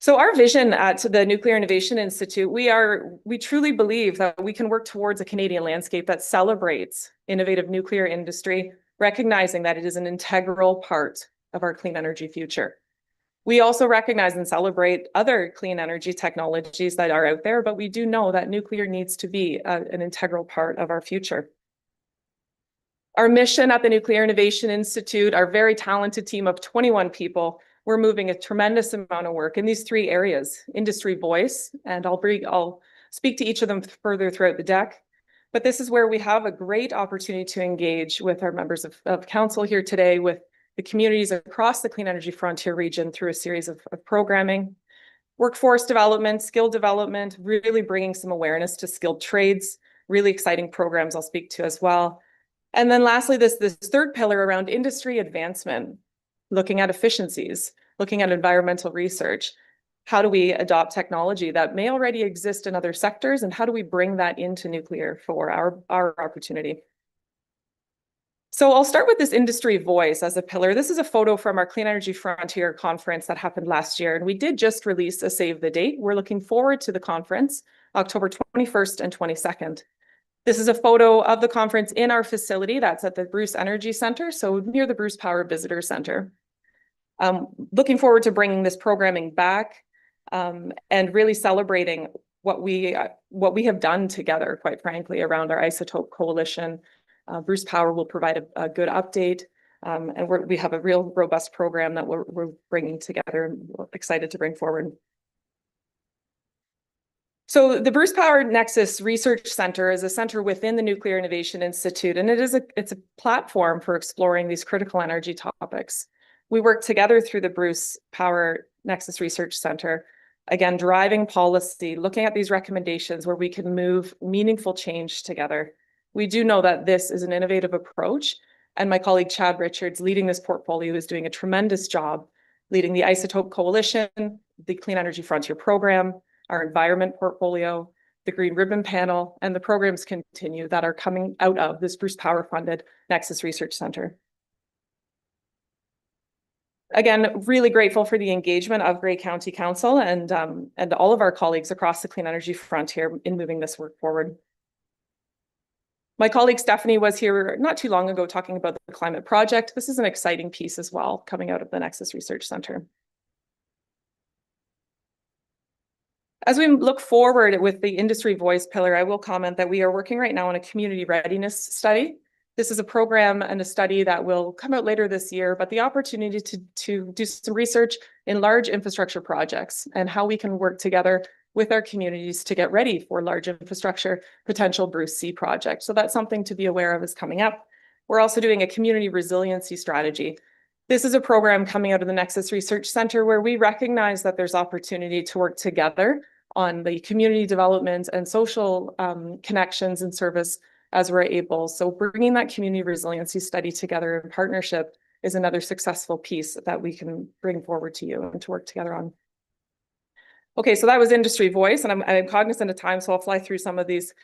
So our vision at the Nuclear Innovation Institute, we truly believe that we can work towards a Canadian landscape that celebrates innovative nuclear industry, recognizing that it is an integral part of our clean energy future. We also recognize and celebrate other clean energy technologies that are out there, but we do know that nuclear needs to be an integral part of our future. Our mission at the Nuclear Innovation Institute, our very talented team of 21 people, we're moving a tremendous amount of work in these three areas: industry voice, and I'll speak to each of them further throughout the deck. But this is where we have a great opportunity to engage with our members of council here today, with the communities across the Clean Energy Frontier region through a series of programming, workforce development, skill development, really bringing some awareness to skilled trades, really exciting programs I'll speak to as well. And then lastly, this third pillar around industry advancement, looking at efficiencies, looking at environmental research. How do we adopt technology that may already exist in other sectors, and how do we bring that into nuclear for our opportunity? So I'll start with this industry voice as a pillar. This is a photo from our Clean Energy Frontier conference that happened last year, and we did just release a save the date. We're looking forward to the conference, October 21st and 22nd. This is a photo of the conference in our facility that's at the Bruce Energy Center, so near the Bruce Power Visitor Center. Looking forward to bringing this programming back and really celebrating what we have done together, quite frankly, around our Isotope Coalition. Bruce Power will provide a good update, and we have a real robust program that we're bringing together and we're excited to bring forward. So the Bruce Power Nexus Research Center is a center within the Nuclear Innovation Institute, and it's a platform for exploring these critical energy topics. We work together through the Bruce Power Nexus Research Center, again, driving policy, looking at these recommendations where we can move meaningful change together. We do know that this is an innovative approach, and my colleague Chad Richards, leading this portfolio, is doing a tremendous job leading the Isotope Coalition, the Clean Energy Frontier Program, our environment portfolio, the Green Ribbon Panel, and the programs continue that are coming out of this Bruce Power funded Nexus Research Center. Again, really grateful for the engagement of Grey County Council and all of our colleagues across the Clean Energy Frontier in moving this work forward. My colleague Stephanie was here not too long ago talking about the climate project. This is an exciting piece as well coming out of the Nexus Research Center. As we look forward with the industry voice pillar, I will comment that we are working right now on a community readiness study. This is a program and a study that will come out later this year, but the opportunity to do some research in large infrastructure projects and how we can work together with our communities to get ready for large infrastructure potential Bruce C project. So that's something to be aware of is coming up. We're also doing a community resiliency strategy. This is a program coming out of the Nexus Research Center where we recognize that there's opportunity to work together on the community development and social connections and service as we're able. So bringing that community resiliency study together in partnership is another successful piece that we can bring forward to you and to work together on. Okay, so that was industry voice, and I'm cognizant of time, so I'll fly through some of these.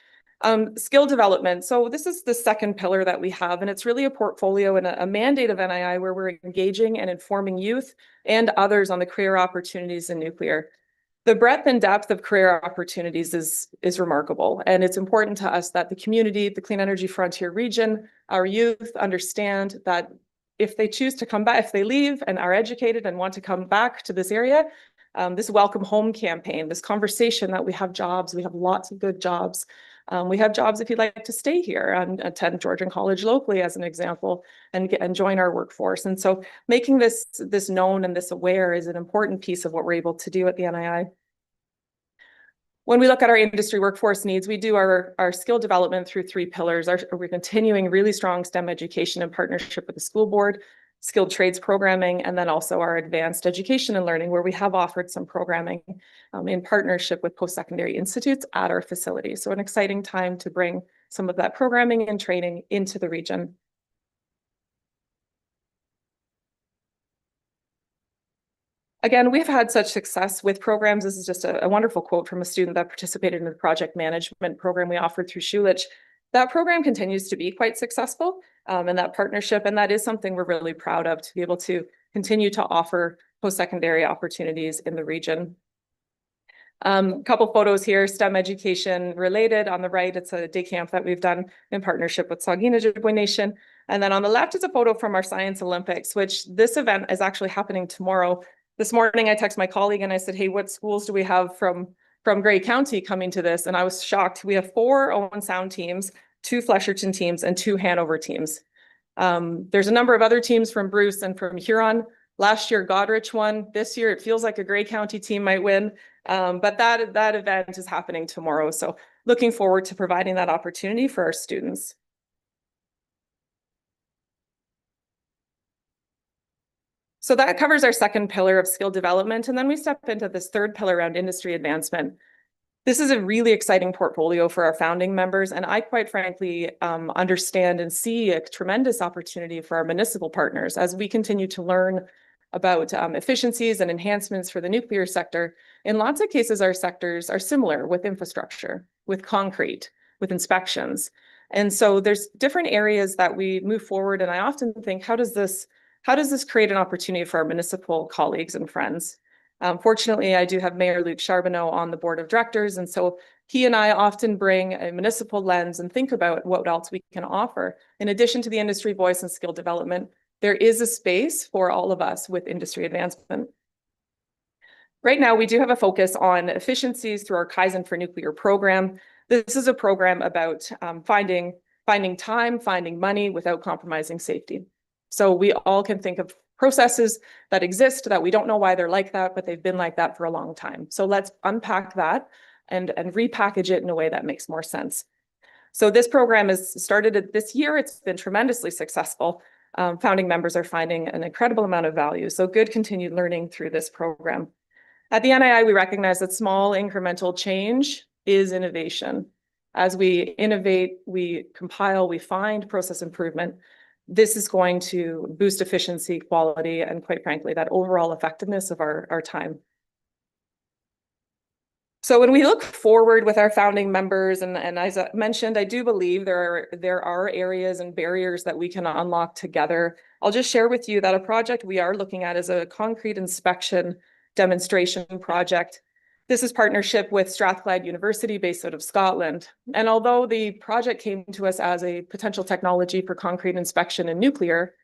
Skill development. So this is the second pillar that we have, and it's really a portfolio and a mandate of NII where we're engaging and informing youth and others on the career opportunities in nuclear. The breadth and depth of career opportunities is remarkable, and it's important to us that the community, the Clean Energy Frontier region, our youth understand that if they choose to come back, if they leave and are educated and want to come back to this area, this welcome home campaign, this conversation that we have jobs, we have lots of good jobs. We have jobs if you'd like to stay here and attend Georgian College locally as an example and join our workforce. And so making this known and this aware is an important piece of what we're able to do at the NII. When we look at our industry workforce needs, we do our skill development through three pillars. We're continuing really strong STEM education in partnership with the school board, skilled trades programming, and then also our advanced education and learning, where we have offered some programming in partnership with post-secondary institutes at our facility. So an exciting time to bring some of that programming and training into the region. Again, we've had such success with programs. This is just a wonderful quote from a student that participated in the project management program we offered through Schulich. That program continues to be quite successful in that partnership, and that is something we're really proud of, to be able to continue to offer post-secondary opportunities in the region. Couple photos here, STEM education related. On the right, it's a day camp that we've done in partnership with Saugeen Ojibwe Nation. And then on the left is a photo from our Science Olympics, which this event is actually happening tomorrow. This morning, I texted my colleague and I said, hey, what schools do we have from Grey County coming to this? And I was shocked. We have 4 Owen Sound teams, 2 Flesherton teams, and 2 Hanover teams. There's a number of other teams from Bruce and from Huron. Last year, Goderich won. This year, it feels like a Grey County team might win. But that event is happening tomorrow. So looking forward to providing that opportunity for our students. So that covers our second pillar of skill development. And then we step into this third pillar around industry advancement. This is a really exciting portfolio for our founding members. And I quite frankly understand and see a tremendous opportunity for our municipal partners as we continue to learn about efficiencies and enhancements for the nuclear sector. In lots of cases, our sectors are similar with infrastructure, with concrete, with inspections. And so there's different areas that we move forward. And I often think, how does this create an opportunity for our municipal colleagues and friends? Fortunately, I do have Mayor Luc Charbonneau on the board of directors. And so he and I often bring a municipal lens and think about what else we can offer. In addition to the industry voice and skill development, there is a space for all of us with industry advancement. Right now, we do have a focus on efficiencies through our Kaizen for Nuclear program. This is a program about finding time, finding money without compromising safety. So we all can think of processes that exist that we don't know why they're like that, but they've been like that for a long time. So let's unpack that and repackage it in a way that makes more sense. So this program is started this year. It's been tremendously successful. Founding members are finding an incredible amount of value. So good continued learning through this program. At the NII, we recognize that small incremental change is innovation. As we innovate, we compile, we find process improvement. This is going to boost efficiency, quality, and quite frankly, that overall effectiveness of our time. So when we look forward with our founding members, and as I mentioned, I do believe there are areas and barriers that we can unlock together. I'll just share with you that a project we are looking at is a concrete inspection demonstration project. This is partnership with Strathclyde University based out of Scotland. And although the project came to us as a potential technology for concrete inspection in nuclear,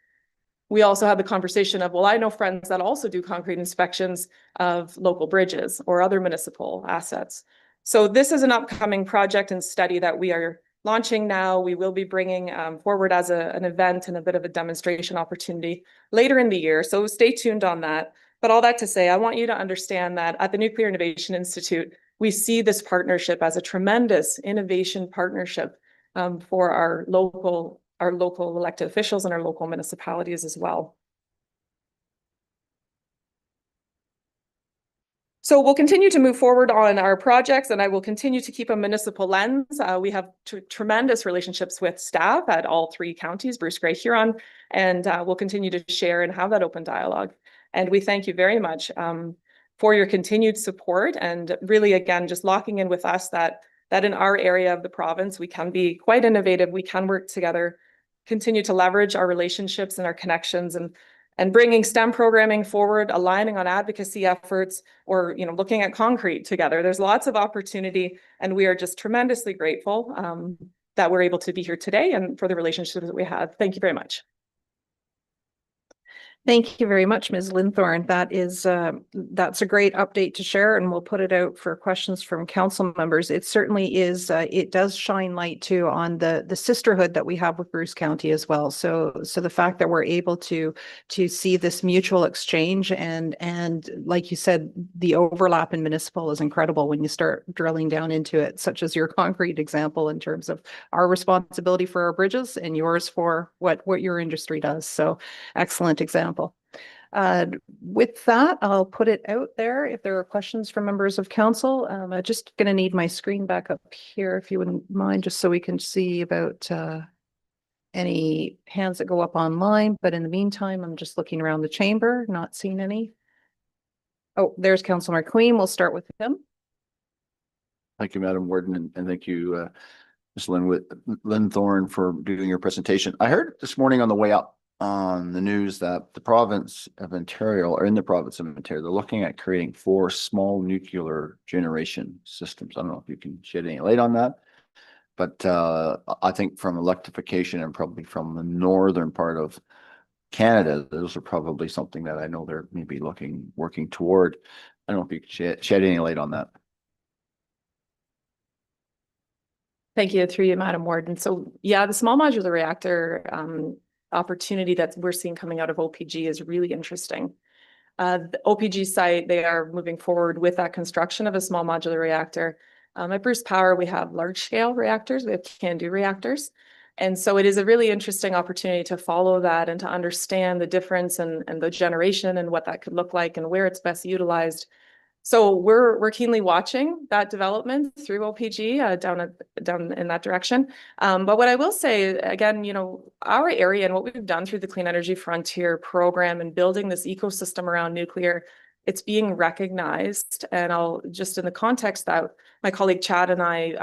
we also had the conversation of, well, I know friends that also do concrete inspections of local bridges or other municipal assets. So this is an upcoming project and study that we are launching now. We will be bringing forward as an event and a bit of a demonstration opportunity later in the year. So stay tuned on that. But all that to say, I want you to understand that at the Nuclear Innovation Institute, we see this partnership as a tremendous innovation partnership for our local elected officials and our local municipalities as well. So we'll continue to move forward on our projects, and I will continue to keep a municipal lens. We have tremendous relationships with staff at all three counties, Bruce Grey, Huron, and we'll continue to share and have that open dialogue. And we thank you very much for your continued support, and really, again, just locking in with us that in our area of the province, we can be quite innovative, we can work together, continue to leverage our relationships and our connections, and bringing STEM programming forward, aligning on advocacy efforts, or looking at concrete together. There's lots of opportunity, and we are just tremendously grateful that we're able to be here today and for the relationships that we have. Thank you very much. Thank you very much, Ms. Linthorne. That's a great update to share, and we'll put it out for questions from council members. It certainly is. It does shine light too on the sisterhood that we have with Bruce County as well. So the fact that we're able to see this mutual exchange and like you said, the overlap in municipal is incredible when you start drilling down into it, such as your concrete example in terms of our responsibility for our bridges and yours for what your industry does. So excellent example. With that, I'll put it out there. If there are questions from members of council, I'm just going to need my screen back up here, if you wouldn't mind, just so we can see about any hands that go up online. But in the meantime, I'm just looking around the chamber, not seeing any. Oh, there's Councillor McQueen. We'll start with him. Thank you, Madam Warden, and thank you, Ms. Linthorne, for doing your presentation. I heard this morning on the way up on the news that the province of Ontario, or in the province of Ontario, they're looking at creating 4 small nuclear generation systems. I don't know if you can shed any light on that, but I think from electrification and probably from the northern part of Canada, those are probably something that I know they're maybe working toward. I don't know if you could shed any light on that. Thank you, through you, Madam Warden. So yeah, the small modular reactor opportunity that we're seeing coming out of OPG is really interesting. The OPG site, they are moving forward with that construction of a small modular reactor. At Bruce Power, we have large scale reactors, we have CANDU reactors. And so it is a really interesting opportunity to follow that and to understand the difference and the generation and what that could look like and where it's best utilized. So we're keenly watching that development through OPG down in that direction. But what I will say, again, our area and what we've done through the Clean Energy Frontier program and building this ecosystem around nuclear, it's being recognized. And I'll just, in the context that my colleague Chad and I,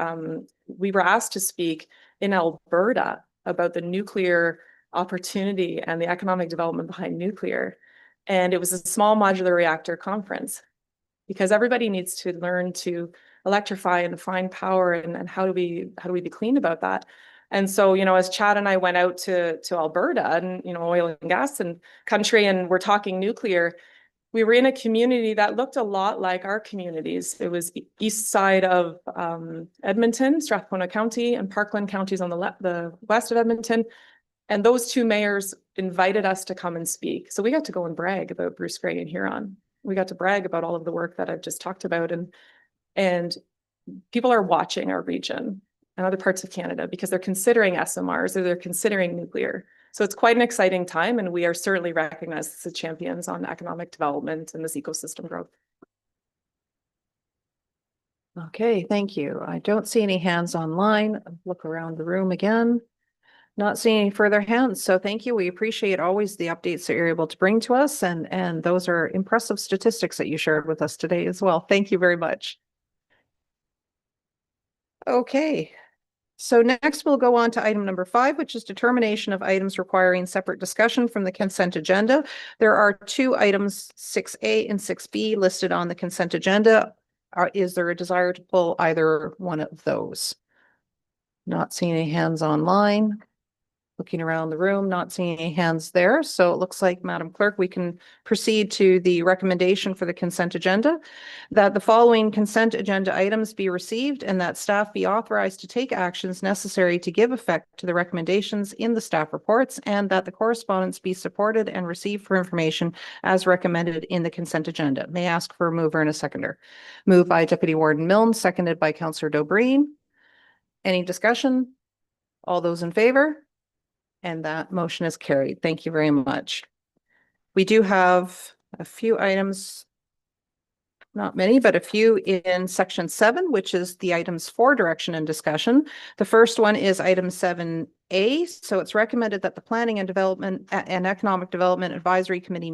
we were asked to speak in Alberta about the nuclear opportunity and the economic development behind nuclear. And it was a small modular reactor conference, because everybody needs to learn to electrify and find power, and how do we be clean about that? And so, as Chad and I went out to Alberta and, oil and gas and country, and we're talking nuclear, we were in a community that looked a lot like our communities. It was east side of Edmonton, Strathcona County, and Parkland counties on the west of Edmonton. And those 2 mayors invited us to come and speak. So we got to go and brag about Bruce Grey and Huron. We got to brag about all of the work that I've just talked about. And people are watching our region and other parts of Canada because they're considering SMRs or they're considering nuclear. So it's quite an exciting time, and we are certainly recognized as the champions on economic development and this ecosystem growth. Okay, thank you. I don't see any hands online. Look around the room again. Not seeing any further hands, so thank you. We appreciate always the updates that you're able to bring to us, and those are impressive statistics that you shared with us today as well. Thank you very much. Okay, so next we'll go on to item number 5, which is determination of items requiring separate discussion from the consent agenda. There are 2 items, 6A and 6B, listed on the consent agenda. Is there a desire to pull either one of those? Not seeing any hands online. Looking around the room, not seeing any hands there. So it looks like, Madam Clerk, we can proceed to the recommendation for the consent agenda, that the following consent agenda items be received and that staff be authorized to take actions necessary to give effect to the recommendations in the staff reports, and that the correspondence be supported and received for information as recommended in the consent agenda. May I ask for a mover and a seconder? Moved by Deputy Warden Milne, seconded by Councillor Dobreen. Any discussion? All those in favor? And that motion is carried. Thank you very much. We do have a few items, not many, but a few in section 7, which is the items for direction and discussion. The first one is item 7A. So it's recommended that the Planning and Development and Economic Development Advisory Committee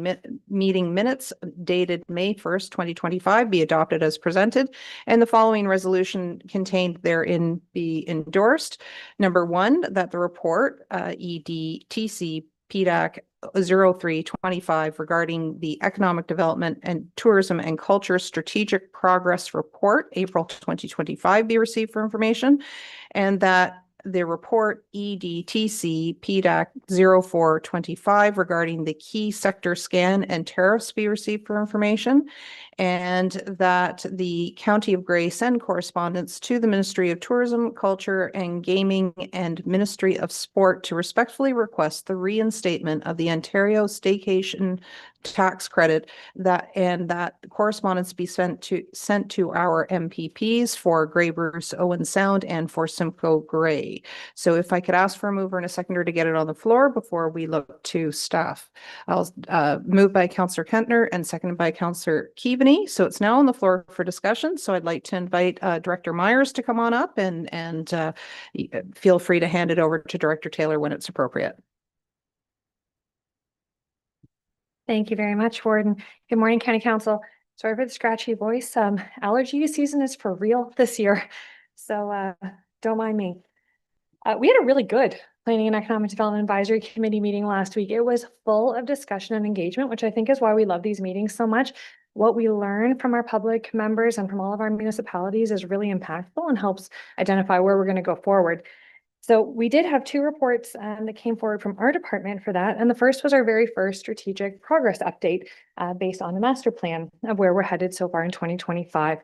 meeting minutes dated May 1st, 2025 be adopted as presented, and the following resolution contained therein be endorsed. Number 1, that the report EDTC PDAC 0325 regarding the Economic Development and Tourism and Culture Strategic Progress Report, April 2025, be received for information, and that the report EDTC PDAC 0425 regarding the key sector scan and tariffs be received for information, and that the County of Grey send correspondence to the Ministry of Tourism, Culture and Gaming and Ministry of Sport to respectfully request the reinstatement of the Ontario Staycation tax credit, that correspondence be sent to our MPPs for Grey Bruce Owen Sound and for Simcoe Grey. So if I could ask for a mover and a seconder to get it on the floor before we look to staff. I'll move by Councillor Kentner and seconded by Councillor Keaveney. So it's now on the floor for discussion. So I'd like to invite Director Myers to come on up and feel free to hand it over to Director Taylor when it's appropriate. Thank you very much, Warden. Good morning, County Council. Sorry for the scratchy voice. Allergy season is for real this year, so don't mind me. We had a really good Planning and Economic Development Advisory Committee meeting last week. It was full of discussion and engagement, which I think is why we love these meetings so much. What we learn from our public members and from all of our municipalities is really impactful and helps identify where we're going to go forward. So we did have 2 reports that came forward from our department for that. And the first was our very first strategic progress update based on the master plan of where we're headed so far in 2025.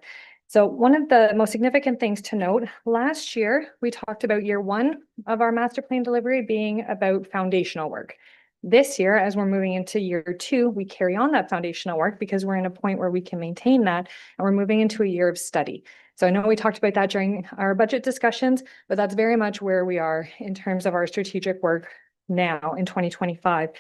So one of the most significant things to note, last year, we talked about year 1 of our master plan delivery being about foundational work. This year, as we're moving into year 2, we carry on that foundational work because we're in a point where we can maintain that, and we're moving into a year of study. So I know we talked about that during our budget discussions, but that's very much where we are in terms of our strategic work now in 2025.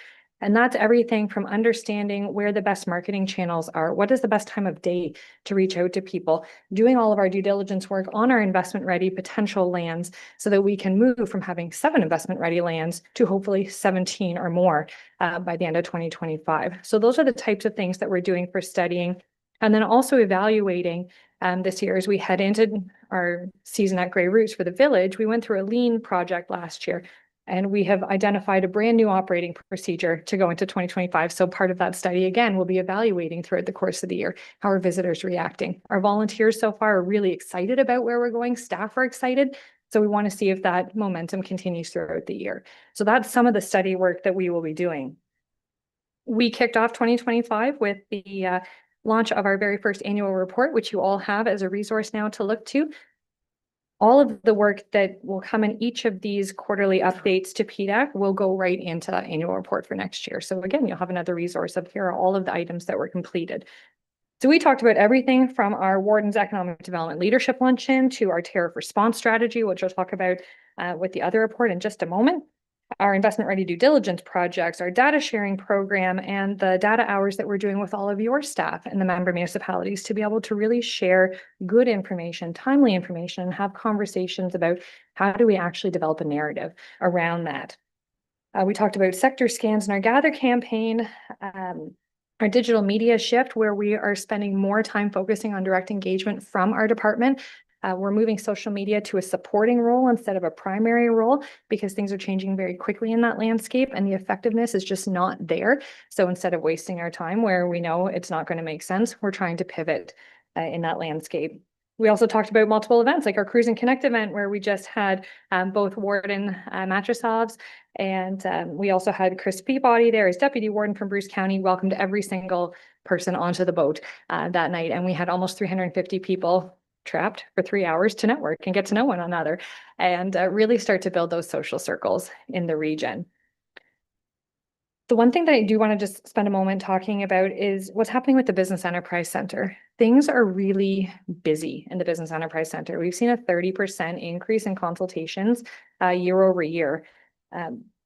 And that's everything from understanding where the best marketing channels are, what is the best time of day to reach out to people, doing all of our due diligence work on our investment-ready potential lands so that we can move from having 7 investment-ready lands to hopefully 17 or more by the end of 2025. So those are the types of things that we're doing for studying. And then also evaluating this year as we head into our season at Grey Roots for the village. We went through a lean project last year, and we have identified a brand new operating procedure to go into 2025. So part of that study, again, will be evaluating throughout the course of the year how our visitors reacting. Our volunteers so far are really excited about where we're going. Staff are excited. So we want to see if that momentum continues throughout the year. So that's some of the study work that we will be doing. We kicked off 2025 with the launch of our very first annual report, which you all have as a resource now to look to. All of the work that will come in each of these quarterly updates to PDAC will go right into that annual report for next year. So again, you'll have another resource up here, all of the items that were completed. So we talked about everything from our Warden's Economic Development Leadership Luncheon to our tariff response strategy, which I'll talk about with the other report in just a moment. Our investment ready due diligence projects, our data sharing program, and the data hours that we're doing with all of your staff and the member municipalities to be able to really share good information, timely information, and have conversations about how do we actually develop a narrative around that. We talked about sector scans in our Gather campaign, our digital media shift, where we are spending more time focusing on direct engagement from our department. We're moving social media to a supporting role instead of a primary role because things are changing very quickly in that landscape and the effectiveness is just not there. So instead of wasting our time where we know it's not going to make sense, we're trying to pivot in that landscape. We also talked about multiple events like our Cruise and Connect event where we just had both Warden Matrasovs and we also had Chris Peabody there as Deputy Warden from Bruce County, welcomed every single person onto the boat that night. And we had almost 350 people trapped for 3 hours to network and get to know one another and really start to build those social circles in the region. The one thing that I do want to just spend a moment talking about is what's happening with the Business Enterprise Center. Things are really busy in the Business Enterprise Center. We've seen a 30% increase in consultations year over year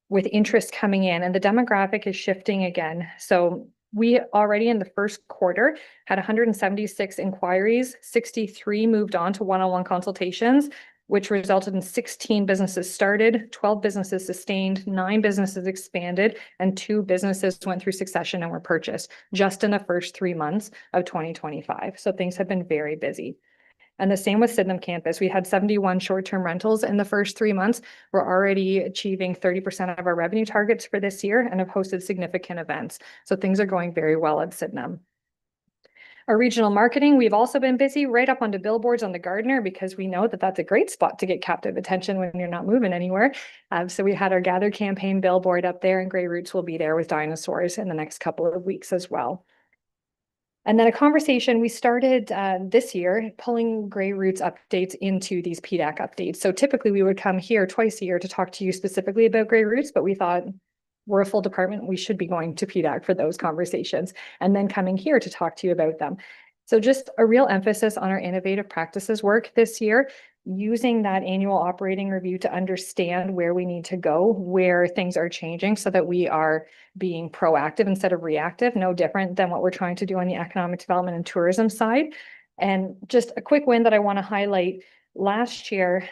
with interest coming in, and the demographic is shifting again. So we already in the first quarter had 176 inquiries, 63 moved on to one-on-one consultations, which resulted in 16 businesses started, 12 businesses sustained, 9 businesses expanded, and 2 businesses went through succession and were purchased just in the first 3 months of 2025. So things have been very busy. And the same with Sydenham campus. We had 71 short-term rentals in the first 3 months. We're already achieving 30% of our revenue targets for this year and have hosted significant events. So things are going very well at Sydenham. Our regional marketing, we've also been busy right up onto billboards on the Gardiner because we know that that's a great spot to get captive attention when you're not moving anywhere. So we had our Gather campaign billboard up there and Grey Roots will be there with dinosaurs in the next couple of weeks as well. And then a conversation we started this year, pulling Grey Roots updates into these PDAC updates. So typically we would come here twice a year to talk to you specifically about Grey Roots, but we thought we're a full department, we should be going to PDAC for those conversations and then coming here to talk to you about them. So just a real emphasis on our innovative practices work this year, using that annual operating review to understand where we need to go, where things are changing so that we are being proactive instead of reactive, no different than what we're trying to do on the economic development and tourism side. And just a quick win that I want to highlight. Last year,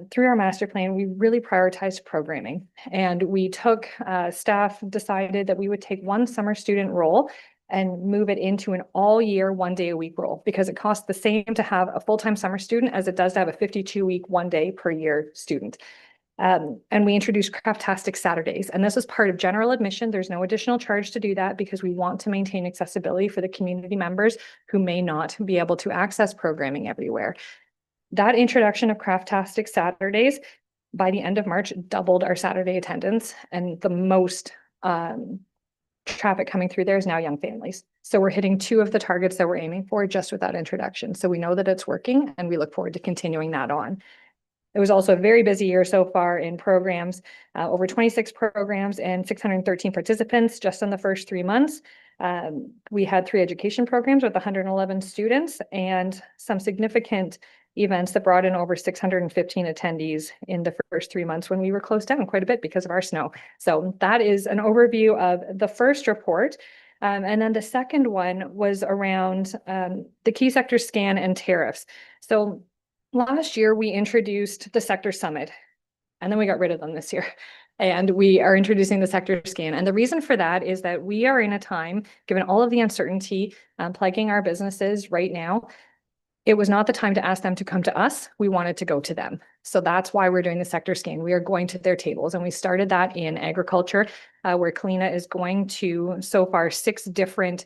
through our master plan, we really prioritized programming and we took, staff decided that we would take one summer student role and move it into an all year, 1 day a week role because it costs the same to have a full-time summer student as it does to have a 52-week, 1 day per year student. And we introduced Craftastic Saturdays, and this is part of general admission. There's no additional charge to do that because we want to maintain accessibility for the community members who may not be able to access programming everywhere. That introduction of Craftastic Saturdays by the end of March doubled our Saturday attendance, and the most traffic coming through there is now young families. So we're hitting 2 of the targets that we're aiming for just with that introduction. So we know that it's working and we look forward to continuing that on. It was also a very busy year so far in programs, over 26 programs and 613 participants just in the first 3 months. We had 3 education programs with 111 students and some significant events that brought in over 615 attendees in the first 3 months when we were closed down quite a bit because of our snow. So that is an overview of the first report. And then the second one was around the key sector scan and tariffs. So last year we introduced the sector summit and then we got rid of them this year. And we are introducing the sector scan. And the reason for that is that we are in a time, given all of the uncertainty plaguing our businesses right now, it was not the time to ask them to come to us. We wanted to go to them. So that's why we're doing the sector scan. We are going to their tables. And we started that in agriculture, where Kalina is going to, so far, 6 different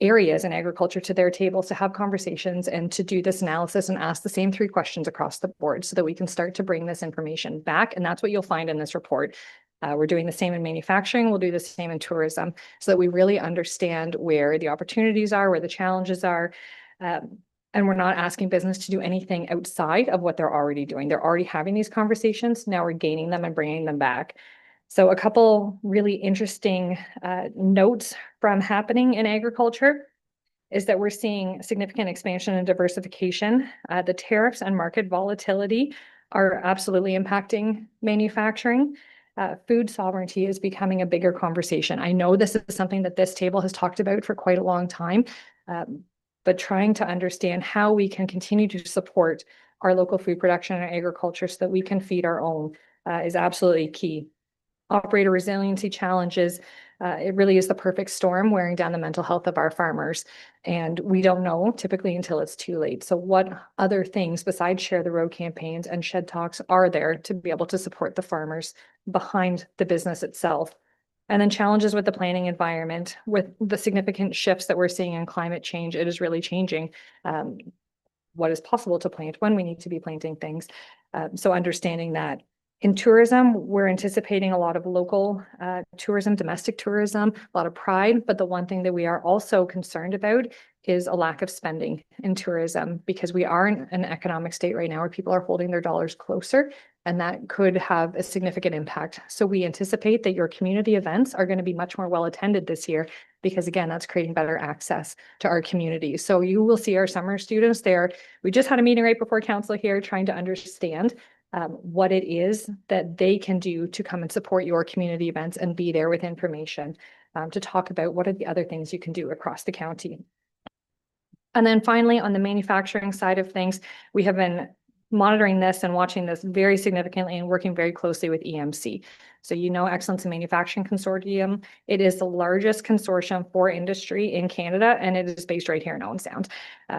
areas in agriculture to their tables to have conversations and to do this analysis and ask the same 3 questions across the board so that we can start to bring this information back. And that's what you'll find in this report. We're doing the same in manufacturing. We'll do the same in tourism so that we really understand where the opportunities are, where the challenges are. And we're not asking business to do anything outside of what they're already doing. They're already having these conversations. Now we're gaining them and bringing them back. So a couple really interesting notes from happening in agriculture. is that we're seeing significant expansion and diversification. The tariffs and market volatility are absolutely impacting manufacturing. Food sovereignty is becoming a bigger conversation. I know this is something that this table has talked about for quite a long time, but trying to understand how we can continue to support our local food production and agriculture so that we can feed our own is absolutely key. Operator resiliency challenges, it really is the perfect storm wearing down the mental health of our farmers. And we don't know typically until it's too late. So what other things besides Share the Road campaigns and Shed Talks are there to be able to support the farmers behind the business itself? And then challenges with the planning environment, with the significant shifts that we're seeing in climate change, it is really changing what is possible to plant, when we need to be planting things. So understanding that. In tourism, we're anticipating a lot of local tourism, domestic tourism, a lot of pride. But the one thing that we are also concerned about is a lack of spending in tourism, because we are in an economic state right now where people are holding their dollars closer, and that could have a significant impact. So we anticipate that your community events are going to be much more well attended this year, because again, that's creating better access to our community. So you will see our summer students there. We just had a meeting right before council here trying to understand what it is that they can do to come and support your community events and be there with information to talk about what are the other things you can do across the county. And then finally, on the manufacturing side of things, we have been monitoring this and watching this very significantly and working very closely with EMC. So Excellence in Manufacturing Consortium, it is the largest consortium for industry in Canada, and it is based right here in Owen Sound.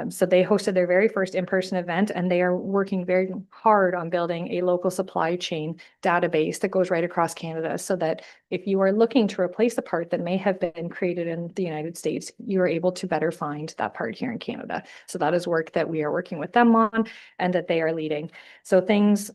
So they hosted their very first in-person event, and they are working very hard on building a local supply chain database that goes right across Canada, so that if you are looking to replace a part that may have been created in the United States, you are able to better find that part here in Canada. So that is work that we are working with them on and that they are leading. So things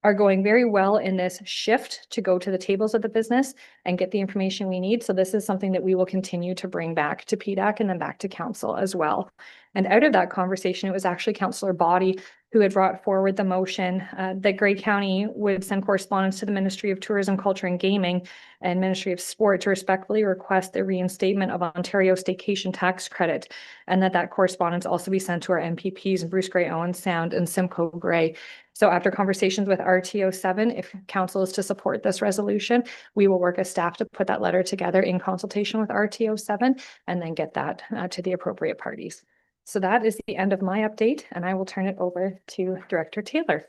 are going very well in this shift to go to the tables of the business and get the information we need. So this is something that we will continue to bring back to PDAC and then back to council as well. And out of that conversation, it was actually Councillor Body who had brought forward the motion that Grey County would send correspondence to the Ministry of Tourism, Culture and Gaming and Ministry of Sport to respectfully request the reinstatement of Ontario Staycation Tax Credit, and that correspondence also be sent to our MPPs Bruce Grey Owen Sound and Simcoe Grey. So after conversations with RTO 7, if council is to support this resolution, we will work as staff to put that letter together in consultation with RTO 7 and then get that to the appropriate parties. So that is the end of my update, and I will turn it over to Director Taylor.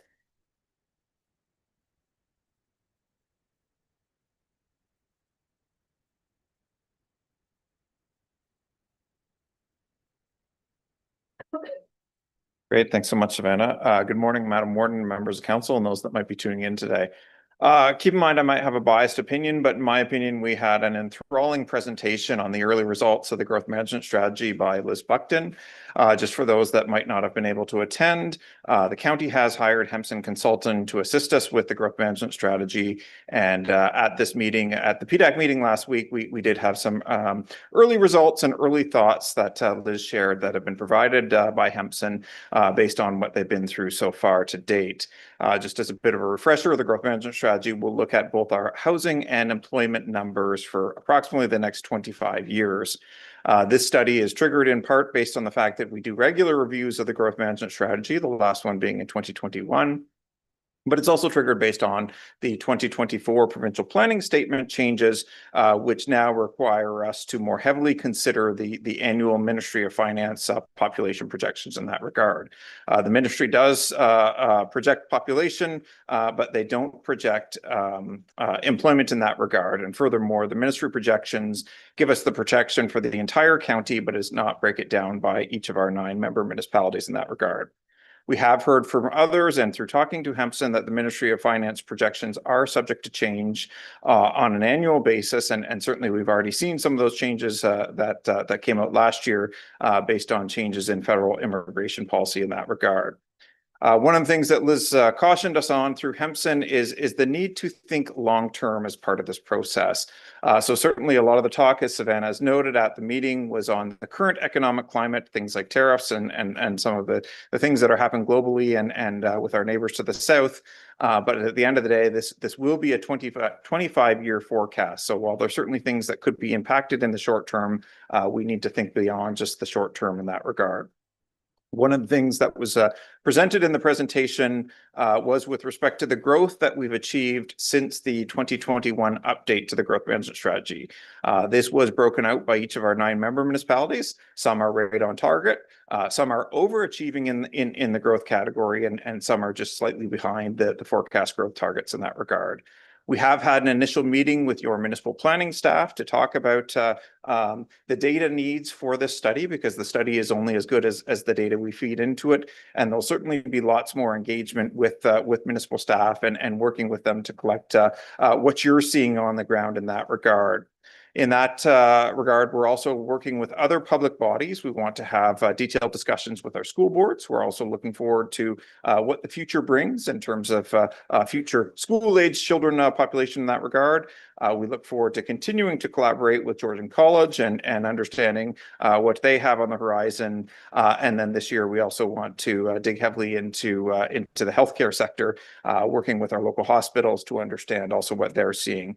Great. Thanks so much, Savannah. Good morning, Madam Warden, members of council, and those that might be tuning in today. Keep in mind, I might have a biased opinion, but in my opinion, we had an enthralling presentation on the early results of the growth management strategy by Liz Buckton. Just for those that might not have been able to attend, the county has hired Hempson Consultant to assist us with the growth management strategy. And at this meeting, at the PDAC meeting last week, we did have some early results and early thoughts that Liz shared that have been provided by Hempson based on what they've been through so far to date. Just as a bit of a refresher, the growth management strategy will look at both our housing and employment numbers for approximately the next 25 years. This study is triggered in part based on the fact that we do regular reviews of the growth management strategy, the last one being in 2021. But it's also triggered based on the 2024 provincial planning statement changes, which now require us to more heavily consider the annual Ministry of Finance population projections in that regard. The ministry does project population, but they don't project employment in that regard. And furthermore, the ministry projections give us the projection for the entire county, but does not break it down by each of our 9 member municipalities in that regard. We have heard from others and through talking to Hempson that the Ministry of Finance projections are subject to change on an annual basis. And certainly we've already seen some of those changes that came out last year based on changes in federal immigration policy in that regard. One of the things that Liz cautioned us on through Hempson is the need to think long-term as part of this process. So certainly a lot of the talk, as Savannah has noted at the meeting, was on the current economic climate, things like tariffs and some of the things that are happening globally and with our neighbors to the south. But at the end of the day, this will be a 25-year forecast. So while there's certainly things that could be impacted in the short term, we need to think beyond just the short term in that regard. One of the things that was presented in the presentation was with respect to the growth that we've achieved since the 2021 update to the growth management strategy. This was broken out by each of our 9 member municipalities. Some are right on target, some are overachieving in the growth category, and some are just slightly behind the forecast growth targets in that regard. We have had an initial meeting with your municipal planning staff to talk about the data needs for this study, because the study is only as good as the data we feed into it. And there'll certainly be lots more engagement with municipal staff and working with them to collect what you're seeing on the ground in that regard. In that regard, we're also working with other public bodies. We want to have detailed discussions with our school boards. We're also looking forward to what the future brings in terms of future school-age children population in that regard. We look forward to continuing to collaborate with Georgian College and understanding what they have on the horizon. And then this year, we also want to dig heavily into the healthcare sector, working with our local hospitals to understand also what they're seeing.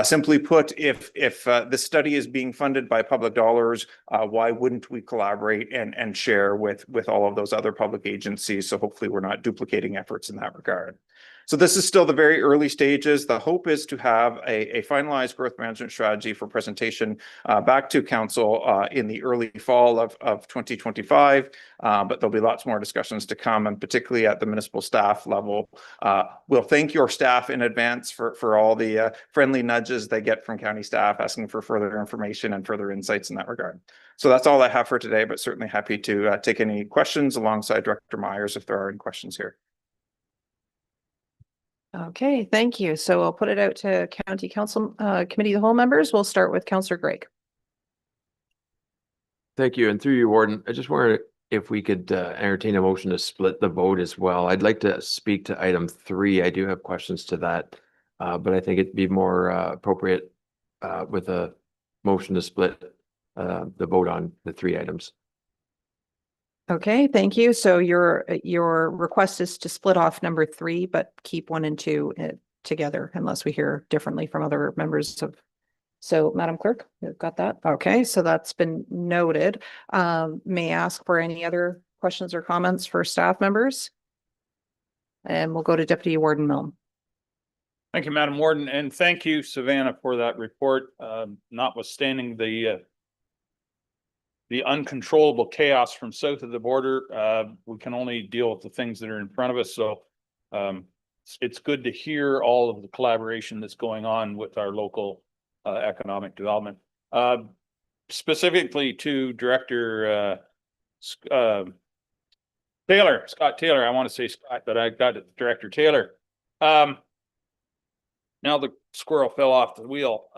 Simply put, if the study is being funded by public dollars, why wouldn't we collaborate and share with all of those other public agencies? So hopefully we're not duplicating efforts in that regard. So this is still the very early stages. The hope is to have a finalized growth management strategy for presentation back to council in the early fall of 2025. But there'll be lots more discussions to come, and particularly at the municipal staff level. We'll thank your staff in advance for all the friendly nudges they get from county staff asking for further information and further insights in that regard. So that's all I have for today, but certainly happy to take any questions alongside Director Myers if there are any questions here. Okay, thank you. So I'll put it out to County Council Committee of the Whole members. We'll start with Councillor Gregg. Thank you. And through you, Warden, I just wondered if we could entertain a motion to split the vote as well. I'd like to speak to item 3. I do have questions to that, but I think it'd be more appropriate with a motion to split the vote on the 3 items. Okay, thank you. So your request is to split off number 3, but keep 1 and 2 together unless we hear differently from other members of. So Madam Clerk, you've got that? Okay, so that's been noted. May I ask for any other questions or comments for staff members? And we'll go to Deputy Warden Milne. Thank you, Madam Warden, and thank you, Savannah, for that report. Notwithstanding the uncontrollable chaos from south of the border, we can only deal with the things that are in front of us. So it's good to hear all of the collaboration that's going on with our local economic development. Specifically to Director Scott Taylor, I want to say Scott, but I got it, Director Taylor. Now the squirrel fell off the wheel.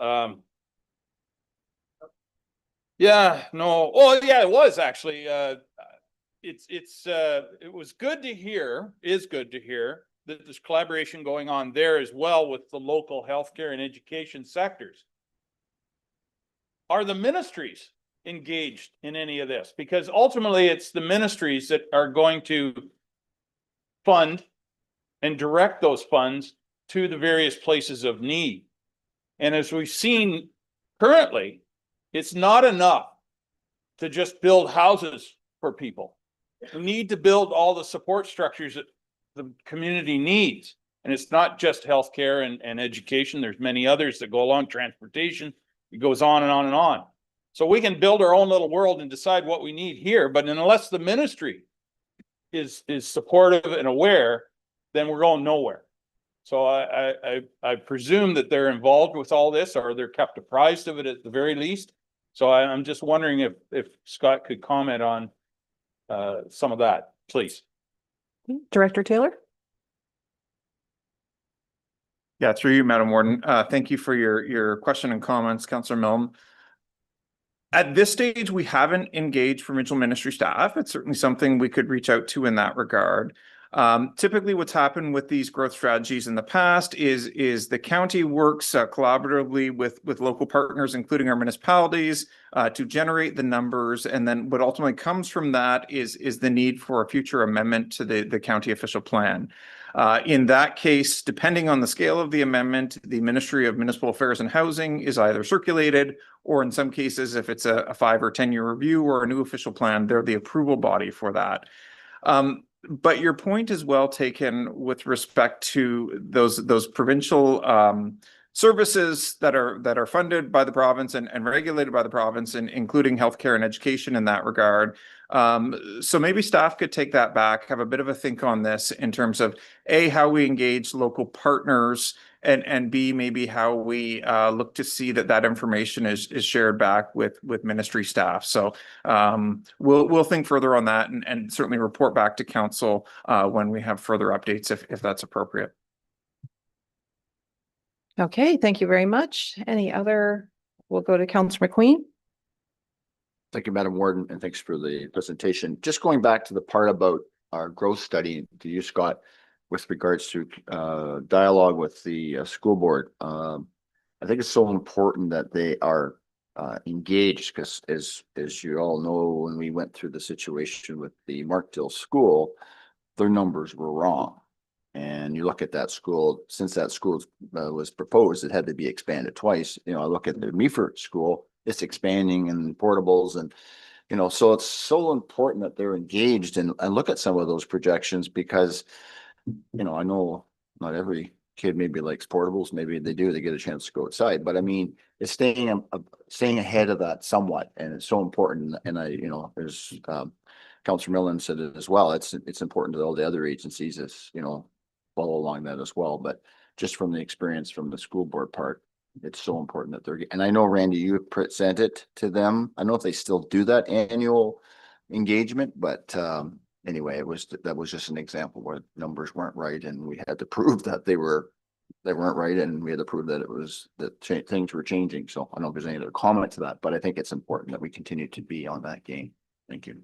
Yeah, no. Well, yeah, it was actually. It was good to hear. Is good to hear that there's collaboration going on there as well with the local healthcare and education sectors. Are the ministries engaged in any of this? Because ultimately, it's the ministries that are going to fund and direct those funds to the various places of need. And as we've seen currently, it's not enough to just build houses for people. We need to build all the support structures that the community needs. And it's not just healthcare and education. There's many others that go along, transportation. It goes on and on and on. So we can build our own little world and decide what we need here. But unless the ministry is supportive and aware, then we're going nowhere. So I presume that they're involved with all this, or they're kept apprised of it at the very least. So I'm just wondering if Scott could comment on some of that, please. Director Taylor. Yeah, through you, Madam Warden. Thank you for your question and comments, Councillor Milne. At this stage, we haven't engaged provincial ministry staff. It's certainly something we could reach out to in that regard. Typically what's happened with these growth strategies in the past is the county works collaboratively with local partners, including our municipalities, to generate the numbers. And then what ultimately comes from that is the need for a future amendment to the county official plan. In that case, depending on the scale of the amendment, the Ministry of Municipal Affairs and Housing is either circulated, or in some cases, if it's a 5 or 10 year review or a new official plan, they're the approval body for that. But your point is well taken with respect to those provincial services that are funded by the province and regulated by the province, and including healthcare and education in that regard. So maybe staff could take that back, have a bit of a think on this in terms of A, how we engage local partners, and B, maybe how we look to see that information is shared back with ministry staff. So we'll think further on that and certainly report back to council when we have further updates if that's appropriate. Okay, thank you very much. Any other? We'll go to Councillor McQueen. Thank you, Madam Warden, and thanks for the presentation. Just going back to the part about our growth study to you, Scott, with regards to dialogue with the school board. I think it's so important that they are engaged, because as you all know, when we went through the situation with the Markdale school, their numbers were wrong. And you look at that school, since that school was proposed, it had to be expanded twice. You know, I look at the Meaford school, it's expanding in portables, and you know, so it's so important that they're engaged and look at some of those projections, because you know, I know not every kid maybe likes portables, maybe they do, they get a chance to go outside, but I mean, it's staying ahead of that somewhat, and it's so important. And you know, there's Councillor Millen said it as well. It's important to all the other agencies, as you know, follow along that as well. But just from the experience from the school board part, it's so important that they're, and I know, Randy, you present it to them. I don't know if they still do that annual engagement, but anyway, that was just an example where numbers weren't right, and we had to prove that they weren't right, and we had to prove that things were changing. So I don't know if there's any other comment to that, but I think it's important that we continue to be on that game. Thank you.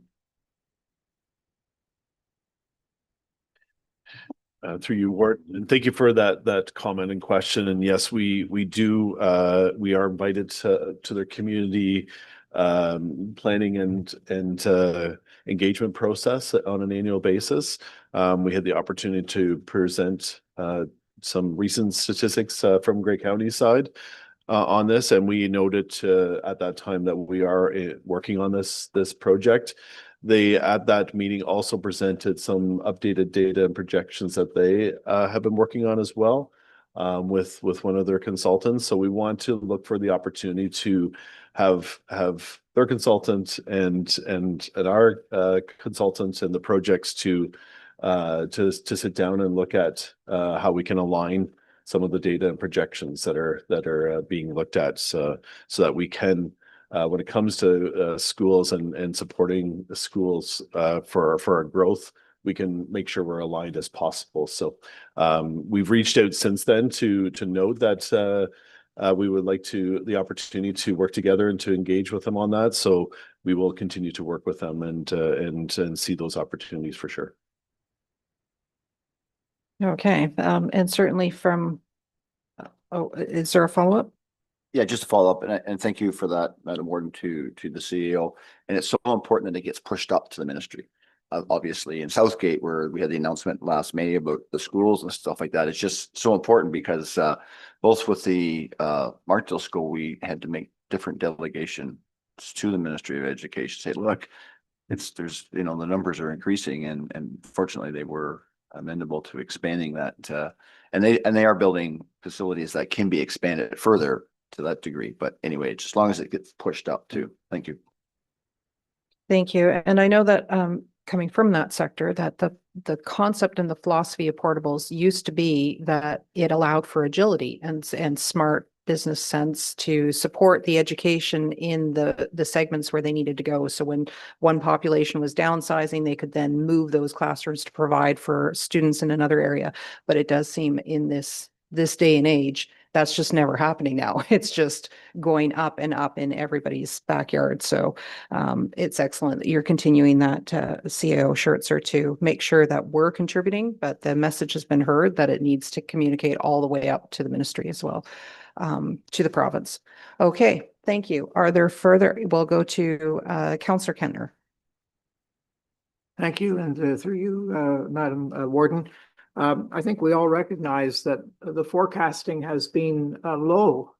Through you, Ward, and thank you for that comment and question. And yes, we are invited to their community planning and engagement process on an annual basis. We had the opportunity to present some recent statistics from Grey County side on this, and we noted at that time that we are working on this project. They, at that meeting, also presented some updated data and projections that they have been working on as well with one of their consultants. So we want to look for the opportunity to have their consultant and our consultants and the projects to sit down and look at how we can align some of the data and projections that are being looked at, so that we can, when it comes to schools and supporting the schools for our growth, we can make sure we're aligned as possible. So we've reached out since then to note that we would like the opportunity to work together and to engage with them on that. So we will continue to work with them and see those opportunities for sure. Okay, and certainly from, is there a follow-up? Yeah, just to follow up, and thank you for that, Madam Warden, to the CEO. And it's so important that it gets pushed up to the ministry. Obviously, in Southgate, where we had the announcement last May about the schools and stuff like that, it's just so important, because both with the Markdale school, we had to make different delegations to the Ministry of Education, say, look, there's you know, the numbers are increasing, and fortunately they were amendable to expanding that, and they are building facilities that can be expanded further to that degree. But anyway, just as long as it gets pushed up too. Thank you. Thank you. And I know that coming from that sector, that the concept and the philosophy of portables used to be that it allowed for agility and smart business sense to support the education in the segments where they needed to go. So when one population was downsizing, they could then move those classrooms to provide for students in another area. But it does seem in this day and age That's just never happening now. It's just going up and up in everybody's backyard. So it's excellent that you're continuing that, CAO Schertzer, to make sure that we're contributing, but the message has been heard that it needs to communicate all the way up to the ministry as well, to the province. Okay, thank you. Are there further, we'll go to Councillor Kentner. Thank you, and through you, Madam Warden. I think we all recognize that the forecasting has been low,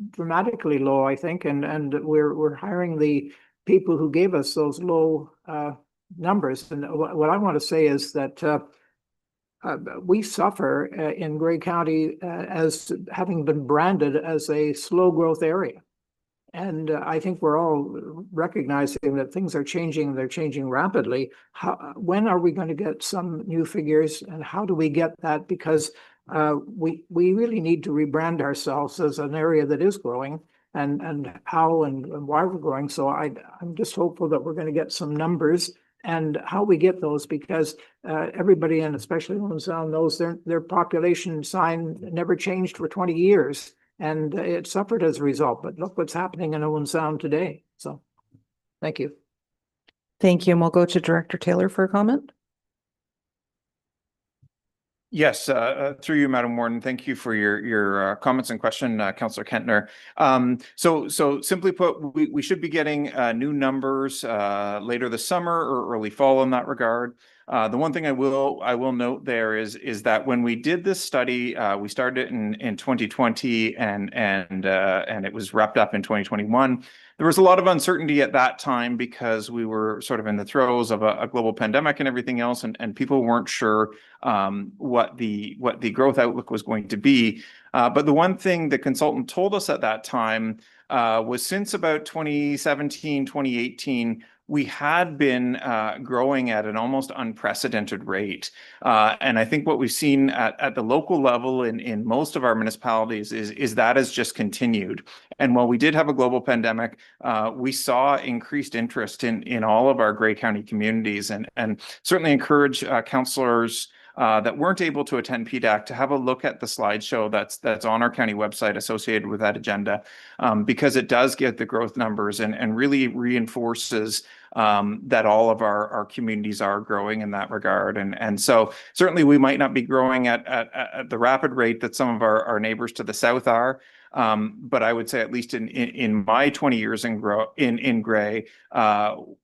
dramatically low, I think, and we're hiring the people who gave us those low numbers. And what I want to say is that we suffer in Grey County as having been branded as a slow growth area. And I think we're all recognizing that things are changing. They're changing rapidly. When are we going to get some new figures, and how do we get that? Because we really need to rebrand ourselves as an area that is growing, and how and why we're growing. So I'm just hopeful that we're going to get some numbers and how we get those, because everybody, and especially Owen Sound, knows their population sign never changed for 20 years. And it suffered as a result, but look what's happening in Owen Sound today. So, thank you. Thank you. And we'll go to Director Taylor for a comment. Yes, through you, Madam Warden. Thank you for your comments and question, Councillor Kentner. So simply put, we should be getting new numbers later this summer or early fall in that regard. The one thing I will note there is that when we did this study, we started it in 2020 and it was wrapped up in 2021. There was a lot of uncertainty at that time because we were sort of in the throes of a global pandemic and everything else, and people weren't sure what the growth outlook was going to be. But the one thing the consultant told us at that time was since about 2017, 2018, we had been growing at an almost unprecedented rate. And I think what we've seen at the local level in most of our municipalities is that has just continued. And while we did have a global pandemic, we saw increased interest in all of our Grey County communities, and certainly encourage councillors that weren't able to attend PDAC to have a look at the slideshow that's on our county website associated with that agenda, because it does get the growth numbers and really reinforces that all of our communities are growing in that regard. And so certainly we might not be growing at the rapid rate that some of our neighbors to the south are. But I would say at least in my 20 years in Grey,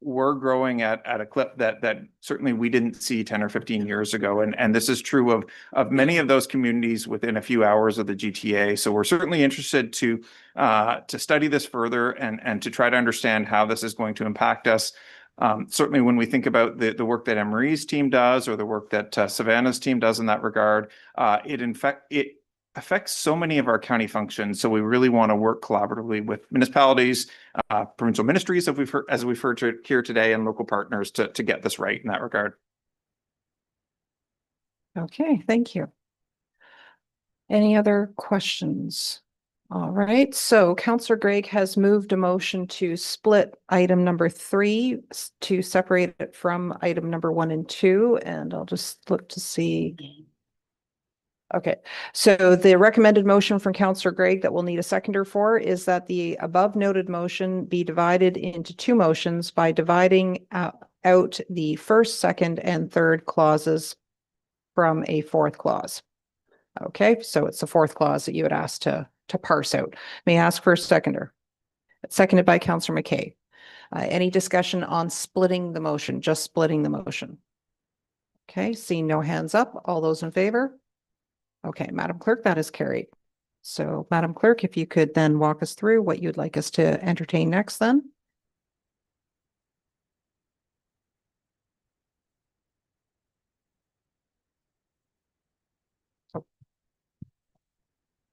we're growing at a clip that certainly we didn't see 10 or 15 years ago. And this is true of many of those communities within a few hours of the GTA. So we're certainly interested to study this further and to try to understand how this is going to impact us. Certainly when we think about the work that Emery's team does or the work that Savannah's team does in that regard, it affects so many of our county functions. So we really want to work collaboratively with municipalities, provincial ministries, as we've heard here today, and local partners to get this right in that regard. Okay, thank you. Any other questions? All right, so Councillor Greig has moved a motion to split item number 3 to separate it from item number 1 and 2, and I'll just look to see. Okay, so the recommended motion from Councillor Greig that we'll need a seconder for is that the above noted motion be divided into 2 motions by dividing out the first, second, and third clauses from a 4th clause. Okay, so it's the 4th clause that you had asked to parse out. May I ask for a seconder? Seconded by Councillor McKay. Any discussion on splitting the motion, just splitting the motion? Okay, seeing no hands up, all those in favor? Okay, Madam Clerk, that is carried. So, Madam Clerk, if you could then walk us through what you'd like us to entertain next then.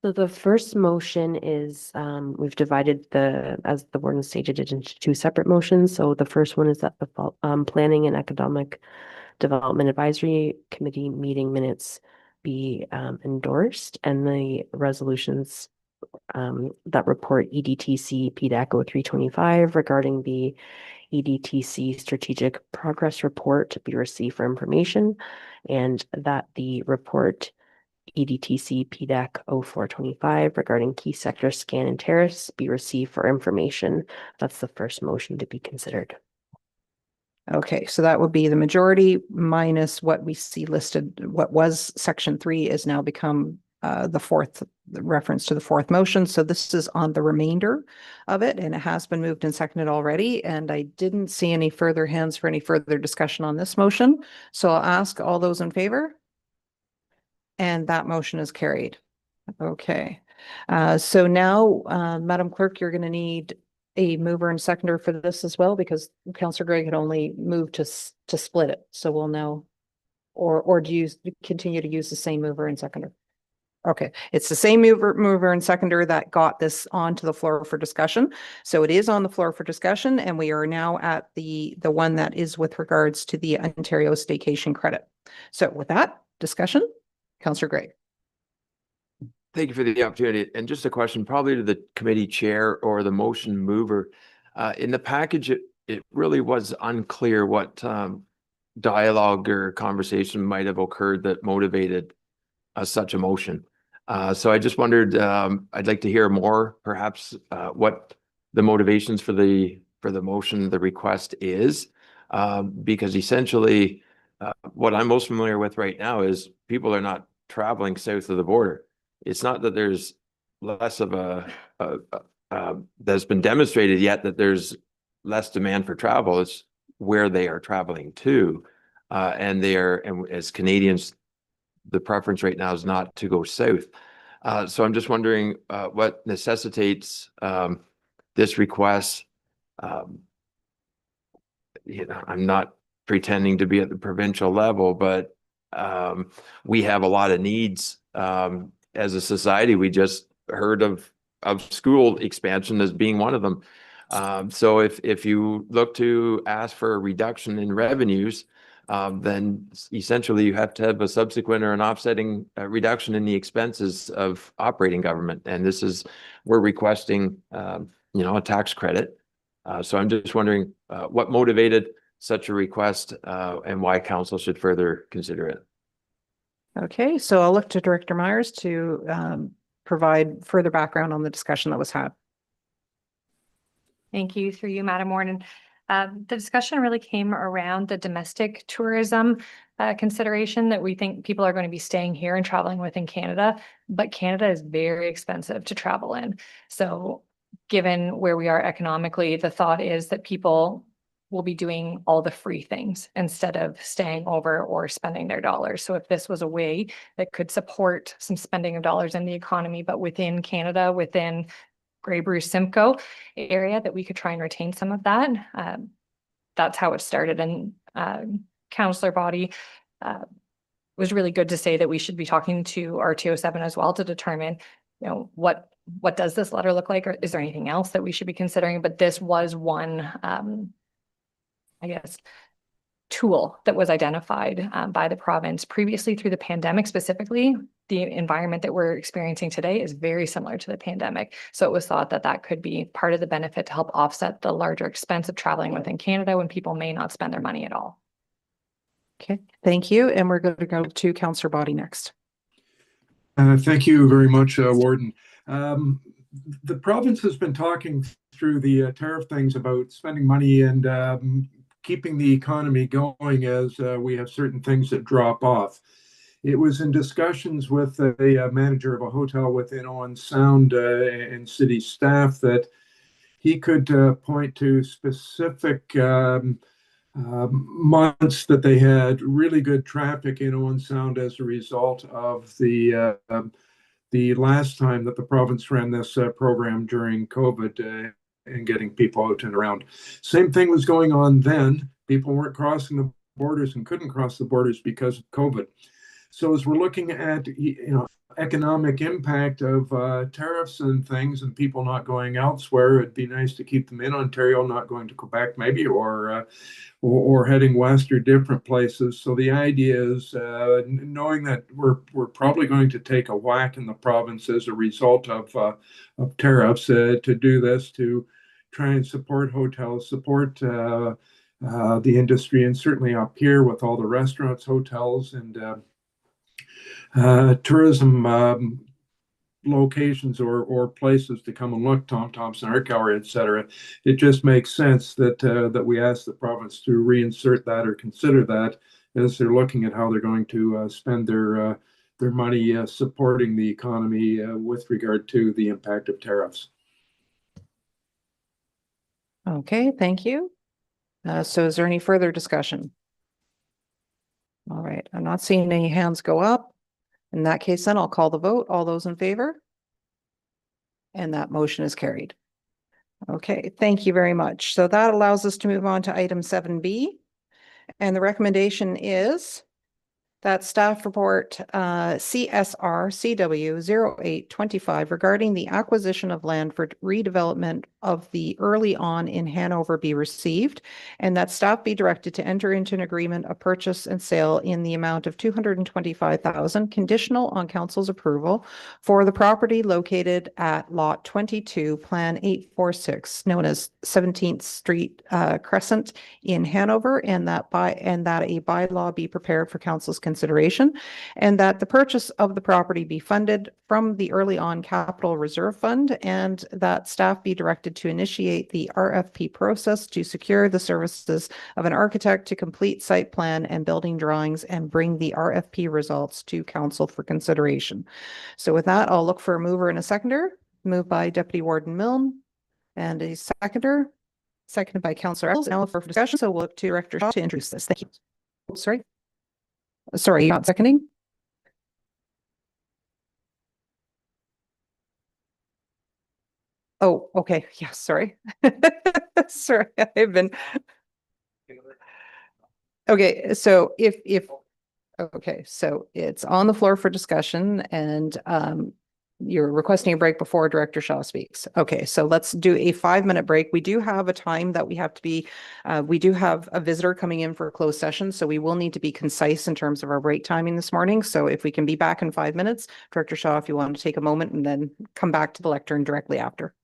So the first motion is, we've divided as the warden stated it, into 2 separate motions. So the first one is that the Planning and Economic Development Advisory Committee meeting minutes be endorsed, and the resolutions that report EDTC PDAC 0325 regarding the EDTC Strategic Progress Report be received for information, and that the report EDTC PDAC 0425 regarding key sector scan and tariffs be received for information. That's the first motion to be considered. Okay, so that would be the majority minus what we see listed, what was section 3 is now become the reference to the fourth motion. So this is on the remainder of it, and it has been moved and seconded already. And I didn't see any further hands for any further discussion on this motion. So I'll ask all those in favor. And that motion is carried. Okay, so now, Madam Clerk, you're going to need a mover and seconder for this as well, because Councillor Gray had only moved to split it. So we'll know, or do you continue to use the same mover and seconder? Okay, it's the same mover and seconder that got this onto the floor for discussion. So it is on the floor for discussion, and we are now at the one that is with regards to the Ontario staycation credit. So with that discussion, Councillor Gray. Thank you for the opportunity. And just a question, probably to the committee chair or the motion mover. In the package, it really was unclear what dialogue or conversation might have occurred that motivated such a motion. So I just wondered, I'd like to hear more, perhaps, what the motivations for the motion, the request is, because essentially, what I'm most familiar with right now is people are not traveling south of the border. It's not that there's less of that's been demonstrated yet that there's less demand for travel. It's where they are traveling to, and as Canadians, the preference right now is not to go south. So I'm just wondering what necessitates this request. I'm not pretending to be at the provincial level, but we have a lot of needs as a society. We just heard of school expansion as being one of them. So if you look to ask for a reduction in revenues, then essentially you have to have a subsequent or an offsetting reduction in the expenses of operating government. And we're requesting, a tax credit. So I'm just wondering what motivated such a request and why council should further consider it. Okay, so I'll look to Director Myers to provide further background on the discussion that was had. Thank you, through you, Madam Warden. The discussion really came around the domestic tourism consideration that we think people are going to be staying here and traveling within Canada, but Canada is very expensive to travel in. So given where we are economically, the thought is that people will be doing all the free things instead of staying over or spending their dollars. So if this was a way that could support some spending of dollars in the economy, but within Canada, within Grey Bruce Simcoe area, that we could try and retain some of that. That's how it started. And Councillor Body was really good to say that we should be talking to RTO 7 as well to determine, what does this letter look like, or is there anything else that we should be considering? But this was one, tool that was identified by the province previously through the pandemic. Specifically, the environment that we're experiencing today is very similar to the pandemic. So it was thought that that could be part of the benefit to help offset the larger expense of traveling within Canada when people may not spend their money at all. Okay, thank you. And we're going to go to Councillor Body next. Thank you very much, Warden. The province has been talking through the tariff things about spending money and keeping the economy going as we have certain things that drop off. It was in discussions with a manager of a hotel within Owen Sound and city staff that he could point to specific months that they had really good traffic in Owen Sound as a result of the last time that the province ran this program during COVID and getting people out and around. Same thing was going on then. People weren't crossing the borders and couldn't cross the borders because of COVID. So as we're looking at economic impact of tariffs and things and people not going elsewhere, it'd be nice to keep them in Ontario, not going to Quebec maybe, or heading west or different places. So the idea is knowing that we're probably going to take a whack in the province as a result of tariffs to do this, to try and support hotels, support the industry, and certainly up here with all the restaurants, hotels, and tourism locations or places to come and look, Tom Thompson, Arcauer, et cetera, it just makes sense that that we ask the province to reinsert that or consider that as they're looking at how they're going to spend their money supporting the economy with regard to the impact of tariffs. Okay, thank you. So is there any further discussion? All right, I'm not seeing any hands go up. In that case, then I'll call the vote. All those in favor? And that motion is carried. Okay, thank you very much. So that allows us to move on to item 7B. And the recommendation is that staff report CSR CW 0825 regarding the acquisition of land for redevelopment of the early on in Hanover be received, and that staff be directed to enter into an agreement of purchase and sale in the amount of 225,000 conditional on council's approval for the property located at lot 22, plan 846, known as 17th Street Crescent in Hanover, and that a bylaw be prepared for council's consideration, and that the purchase of the property be funded from the early on capital reserve fund, and that staff be directed to initiate the RFP process to secure the services of an architect to complete site plan and building drawings and bring the RFP results to council for consideration. So with that, I'll look for a mover and a seconder. Moved by Deputy Warden Milne and a seconder. Seconded by Councillor Eccles. Now for discussion, so we'll look to Director Shaw to introduce this. Thank you. Oh, sorry, you're not seconding? Oh, okay. Yeah, sorry. Sorry, I've been. Okay, so okay, so it's on the floor for discussion, and you're requesting a break before Director Shaw speaks. Okay, so let's do a 5-minute break. We do have a time that we have to be, we do have a visitor coming in for a closed session, so we will need to be concise in terms of our break timing this morning. So if we can be back in 5 minutes, Director Shaw, if you want to take a moment and then come back to the lectern directly after.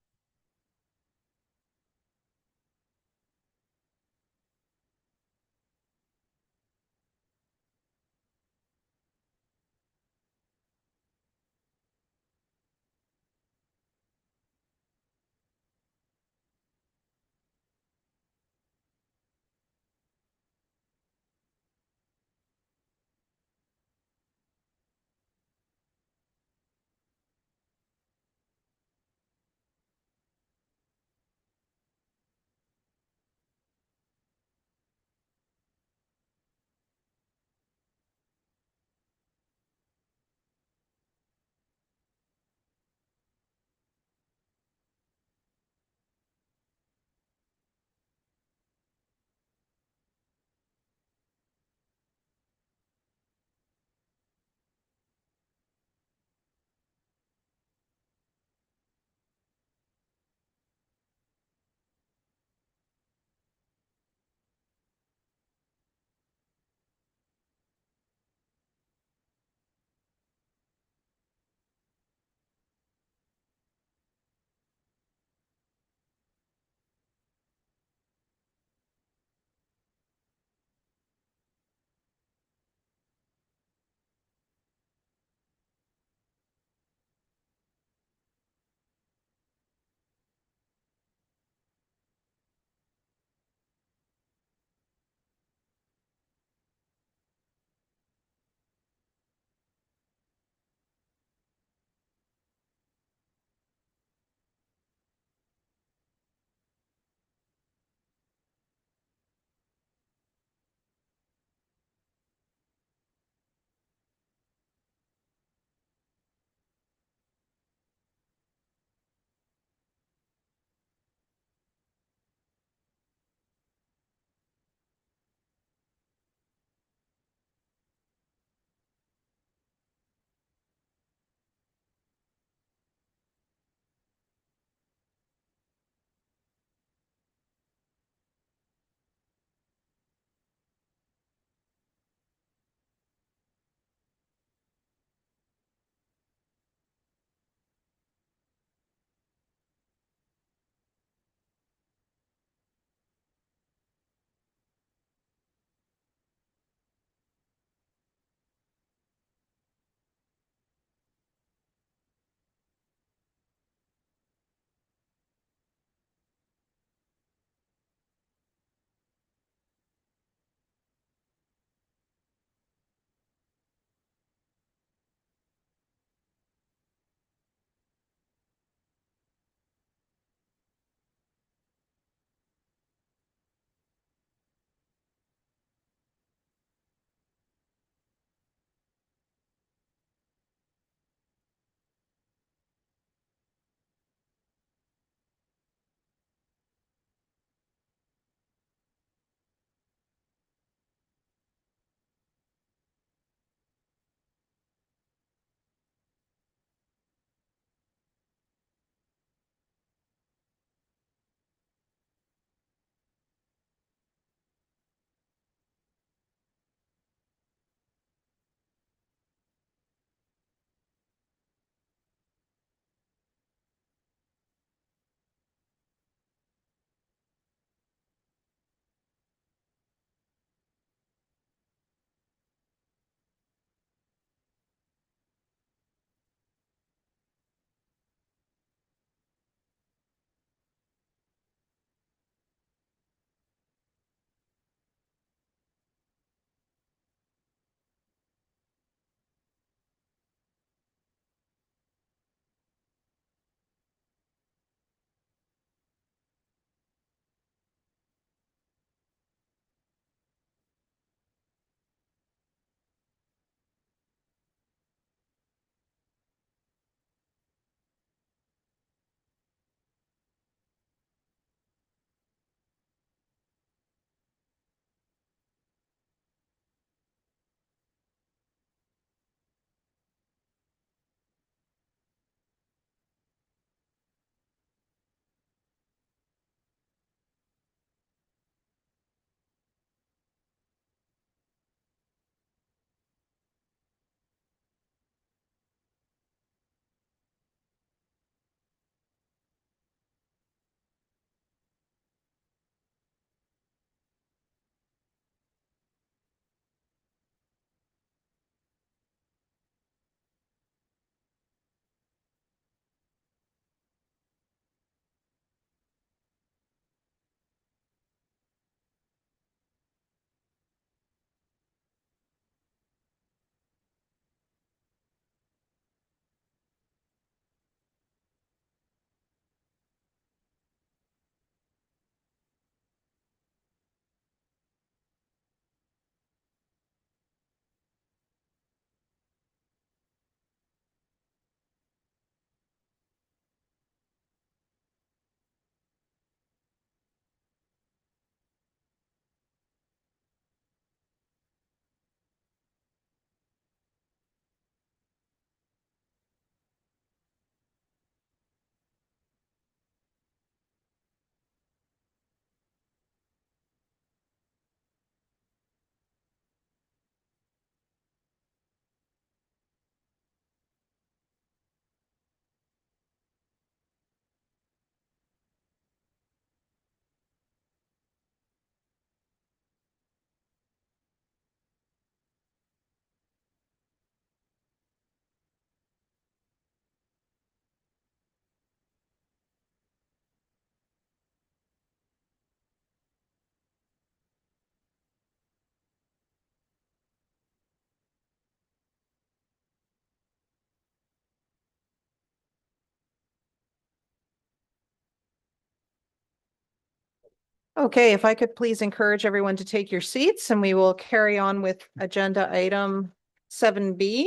Okay, if I could please encourage everyone to take your seats and we will carry on with agenda item 7B.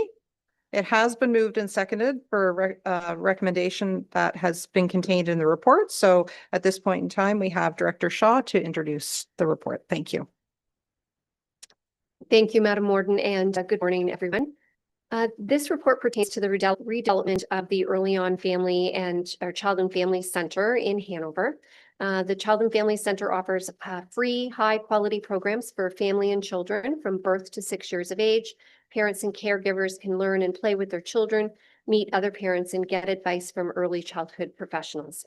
It has been moved and seconded for a recommendation that has been contained in the report. So at this point in time, we have Director Shaw to introduce the report. Thank you. Thank you, Madam Warden, and good morning, everyone. This report pertains to the redevelopment of the Early On Family and our Child and Family Center in Hanover. The Child and Family Center offers free, high-quality programs for family and children from birth to 6 years of age. Parents and caregivers can learn and play with their children, meet other parents, and get advice from early childhood professionals.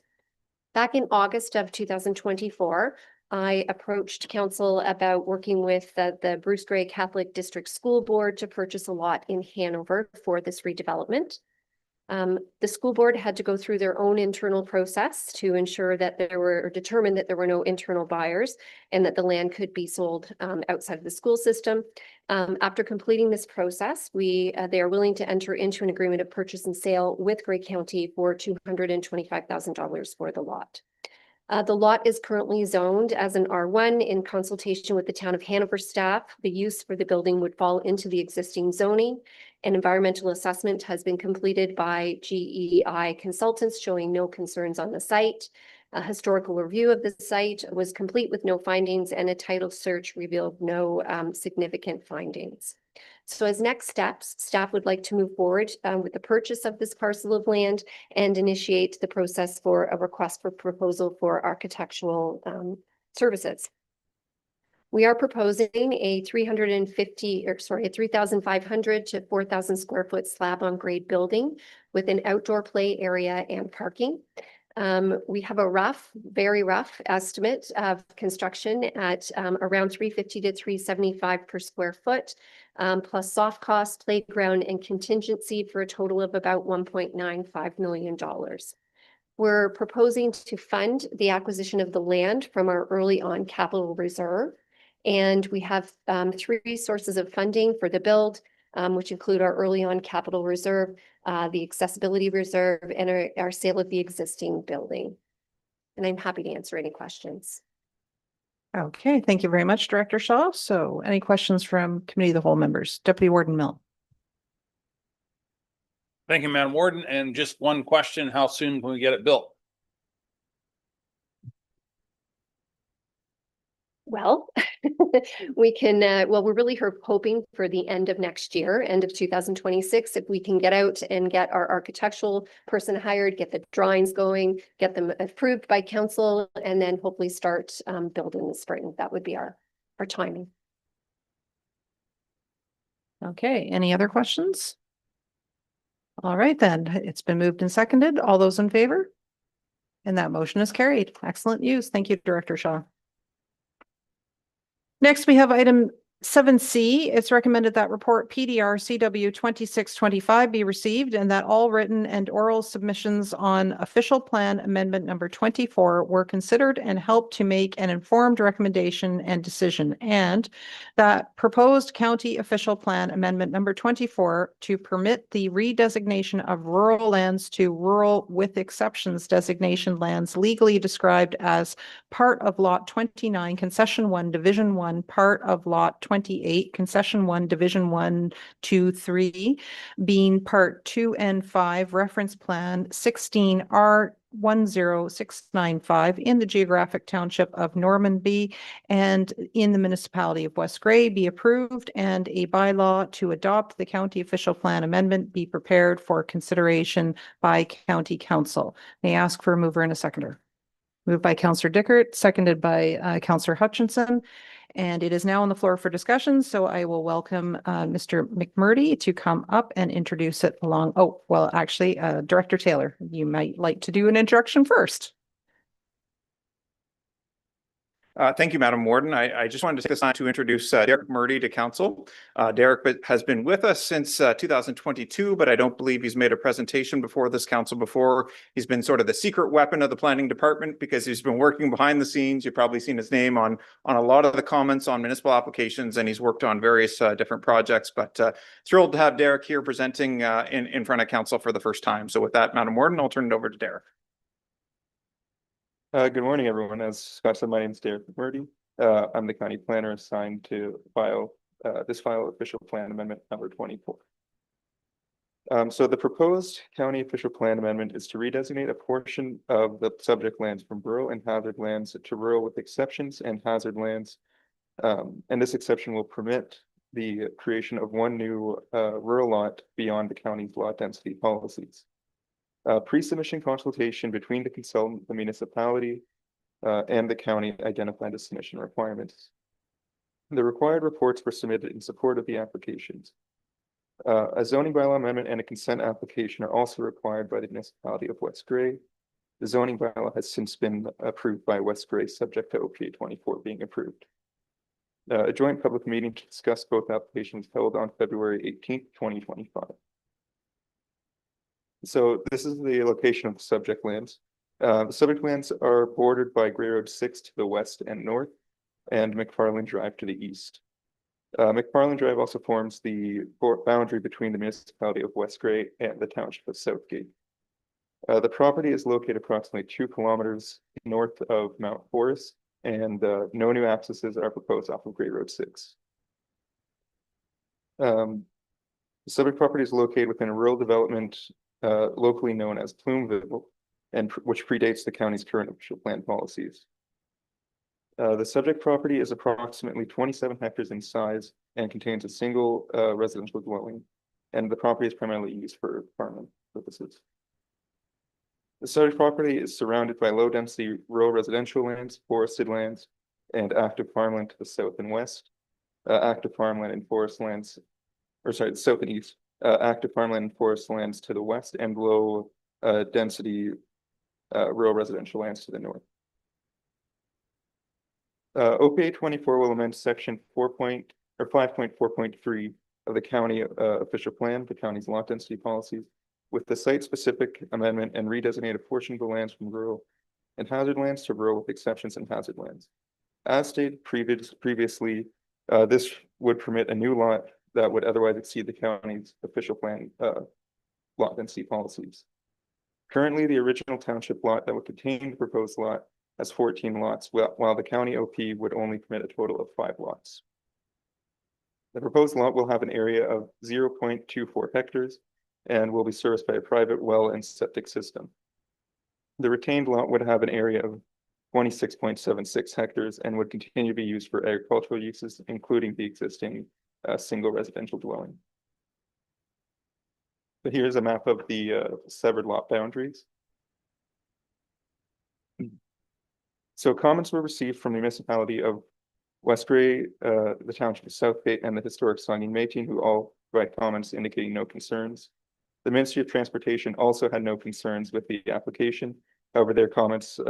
Back in August of 2024, I approached council about working with the Bruce Grey Catholic District School Board to purchase a lot in Hanover for this redevelopment. The school board had to go through their own internal process to ensure that determine that there were no internal buyers and that the land could be sold outside of the school system. After completing this process, they are willing to enter into an agreement of purchase and sale with Grey County for $225,000 for the lot. The lot is currently zoned as an R1 in consultation with the town of Hanover staff. The use for the building would fall into the existing zoning. An environmental assessment has been completed by GEI consultants showing no concerns on the site. A historical review of the site was complete with no findings, and a title search revealed no significant findings. So as next steps, staff would like to move forward with the purchase of this parcel of land and initiate the process for a request for proposal for architectural services. We are proposing a 3,500 to 4,000 square foot slab on grade building with an outdoor play area and parking. We have a very rough estimate of construction at around $350 to $375 per square foot, plus soft cost, playground, and contingency for a total of about $1.95 million. We're proposing to fund the acquisition of the land from our Early On capital reserve. And we have 3 sources of funding for the build, which include our Early On capital reserve, the accessibility reserve, and our sale of the existing building. And I'm happy to answer any questions. Okay, thank you very much, Director Shaw. So any questions from Committee of the Whole members? Deputy Warden Milne. Thank you, Madam Warden. And just one question, how soon can we get it built? Well, we can, we're really hoping for the end of next year, end of 2026, if we can get out and get our architectural person hired, get the drawings going, get them approved by council, and then hopefully start building in the spring. That would be our timing. Okay, any other questions? All right, then. It's been moved and seconded. All those in favor? And that motion is carried. Excellent news. Thank you, Director Shaw. Next, we have item 7C. It's recommended that report PDR CW 2625 be received and that all written and oral submissions on official plan amendment number 24 were considered and helped to make an informed recommendation and decision, and that proposed county official plan amendment number 24 to permit the redesignation of rural lands to rural with exceptions designation lands legally described as part of lot 29, concession 1, division 1, part of lot 28, concession 1, division 1, 2, 3, being part 2 and 5, reference plan 16R10695 in the geographic township of Normanby and in the municipality of West Grey be approved, and a bylaw to adopt the county official plan amendment be prepared for consideration by county council. May I ask for a mover and a seconder? Moved by Councillor Dickert, seconded by Councillor Hutchinson. And it is now on the floor for discussion. So I will welcome Mr. McMurdy to come up and introduce it along. Oh, well, actually, Director Taylor, you might like to do an introduction first. Thank you, Madam Warden. I just wanted to take this time to introduce Derek Murdy to council. Derek has been with us since 2022, but I don't believe he's made a presentation before this council before. He's been sort of the secret weapon of the planning department because he's been working behind the scenes. You've probably seen his name on a lot of the comments on municipal applications, and he's worked on various different projects, but thrilled to have Derek here presenting in front of council for the first time. So with that, Madam Warden, I'll turn it over to Derek. Good morning, everyone. As Scott said, my name is Derek McMurdy. I'm the county planner assigned to file official plan amendment number 24. So the proposed county official plan amendment is to redesignate a portion of the subject lands from rural and hazard lands to rural with exceptions and hazard lands. And this exception will permit the creation of one new rural lot beyond the county's lot density policies. Pre-submission consultation between the consultant, the municipality, and the county identified the submission requirements. The required reports were submitted in support of the applications. A zoning bylaw amendment and a consent application are also required by the municipality of West Gray. The zoning bylaw has since been approved by West Gray, subject to OPA 24 being approved. A joint public meeting to discuss both applications held on February 18th, 2025. So this is the location of the subject lands. The subject lands are bordered by Gray Road 6 to the west and north, and McFarland Drive to the east. McFarland Drive also forms the boundary between the municipality of West Gray and the township of Southgate. The property is located approximately 2 kilometers north of Mount Forest, and no new accesses are proposed off of Gray Road 6. The subject property is located within a rural development locally known as Plumeville, and which predates the county's current official plan policies. The subject property is approximately 27 hectares in size and contains a single residential dwelling, and the property is primarily used for farming purposes. The subject property is surrounded by low-density rural residential lands, forested lands, and active farmland to the south and west, active farmland and forest lands, or sorry, the south and east, active farmland and forest lands to the west, and low density rural residential lands to the north. OPA 24 will amend section 5.4.3 of the county official plan, the county's lot density policies, with the site-specific amendment and redesignate a portion of the lands from rural and hazard lands to rural with exceptions and hazard lands. As stated previously, this would permit a new lot that would otherwise exceed the county's official plan lot density policies. Currently, the original township lot that would contain the proposed lot has 14 lots, while the county OP would only permit a total of 5 lots. The proposed lot will have an area of 0.24 hectares and will be serviced by a private well and septic system. The retained lot would have an area of 26.76 hectares and would continue to be used for agricultural uses, including the existing single residential dwelling. So here's a map of the severed lot boundaries. So comments were received from the municipality of West Gray, the township of Southgate, and the historic Saugeen Métis, who all provide comments indicating no concerns. The Ministry of Transportation also had no concerns with the application. However, their comments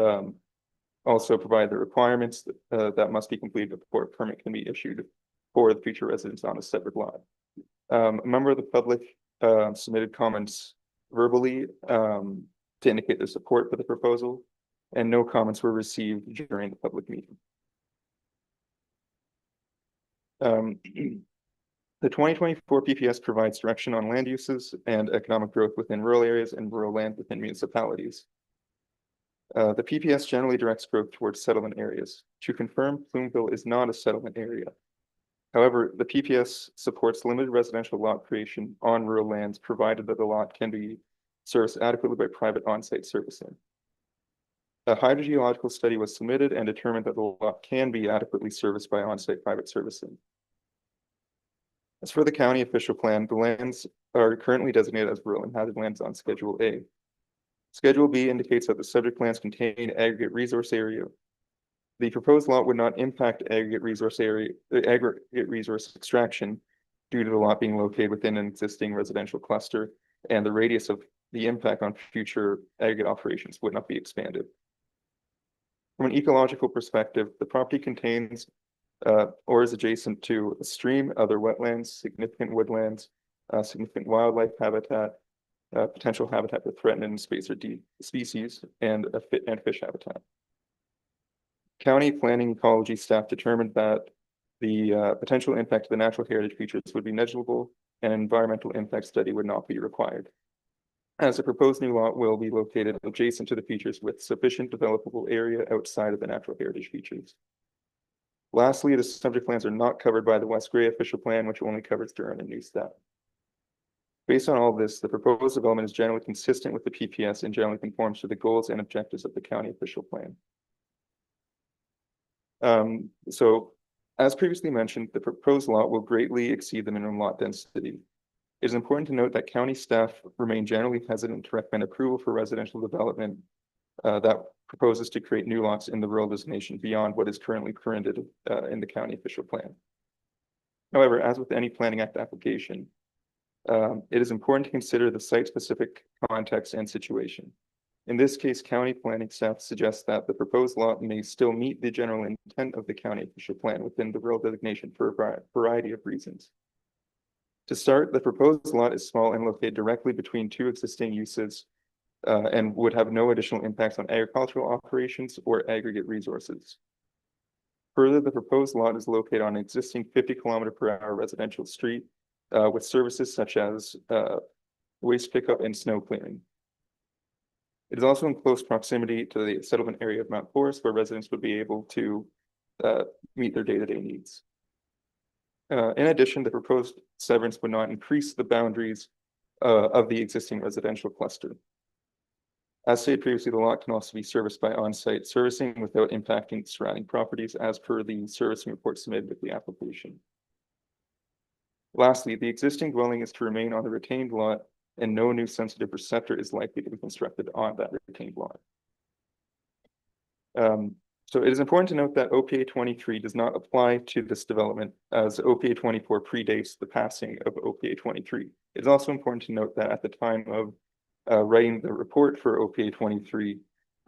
also provide the requirements that must be completed before a permit can be issued for the future residents on a separate lot. A member of the public submitted comments verbally to indicate their support for the proposal, and no comments were received during the public meeting. The 2024 PPS provides direction on land uses and economic growth within rural areas and rural land within municipalities. The PPS generally directs growth towards settlement areas. To confirm, Plumeville is not a settlement area. However, the PPS supports limited residential lot creation on rural lands, provided that the lot can be serviced adequately by private on-site servicing. A hydrogeological study was submitted and determined that the lot can be adequately serviced by on-site private servicing. As for the county official plan, the lands are currently designated as rural and hazard lands on Schedule A. Schedule B indicates that the subject lands contain aggregate resource area. The proposed lot would not impact aggregate resource extraction due to the lot being located within an existing residential cluster, and the radius of the impact on future aggregate operations would not be expanded. From an ecological perspective, the property contains or is adjacent to a stream, other wetlands, significant woodlands, significant wildlife habitat, potential habitat for threatened and endangered species, and fish habitat. County planning ecology staff determined that the potential impact to the natural heritage features would be negligible and an environmental impact study would not be required. as the proposed new lot will be located adjacent to the features with sufficient developable area outside of the natural heritage features. Lastly, the subject lands are not covered by the West Gray official plan, which only covers Durham and Newstead. Based on all this, the proposed development is generally consistent with the PPS and generally conforms to the goals and objectives of the county official plan. So as previously mentioned, the proposed lot will greatly exceed the minimum lot density. It is important to note that county staff remain generally hesitant to recommend approval for residential development that proposes to create new lots in the rural designation beyond what is currently permitted in the county official plan. However, as with any Planning Act application, it is important to consider the site-specific context and situation. In this case, county planning staff suggests that the proposed lot may still meet the general intent of the county official plan within the rural designation for a variety of reasons. To start, the proposed lot is small and located directly between two existing uses and would have no additional impacts on agricultural operations or aggregate resources. Further, the proposed lot is located on an existing 50-kilometer-per-hour residential street with services such as waste pickup and snow clearing. It is also in close proximity to the settlement area of Mount Forest, where residents would be able to meet their day-to-day needs. In addition, the proposed severance would not increase the boundaries of the existing residential cluster. As stated previously, the lot can also be serviced by on-site servicing without impacting surrounding properties as per the servicing report submitted with the application. Lastly, the existing dwelling is to remain on the retained lot and no new sensitive receptor is likely to be constructed on that retained lot. So it is important to note that OPA 23 does not apply to this development as OPA 24 predates the passing of OPA 23. It is also important to note that at the time of writing the report for OPA 23,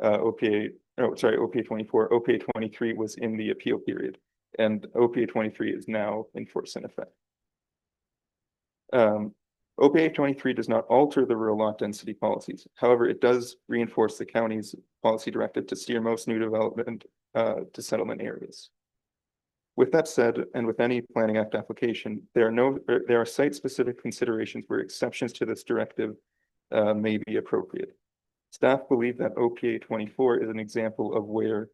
OPA 24, OPA 23 was in the appeal period, and OPA 23 is now in force and effect. OPA 23 does not alter the rural lot density policies. However, it does reinforce the county's policy directive to steer most new development to settlement areas. With that said, and with any Planning Act application, there are site-specific considerations where exceptions to this directive may be appropriate. Staff believe that OPA 24 is an example of where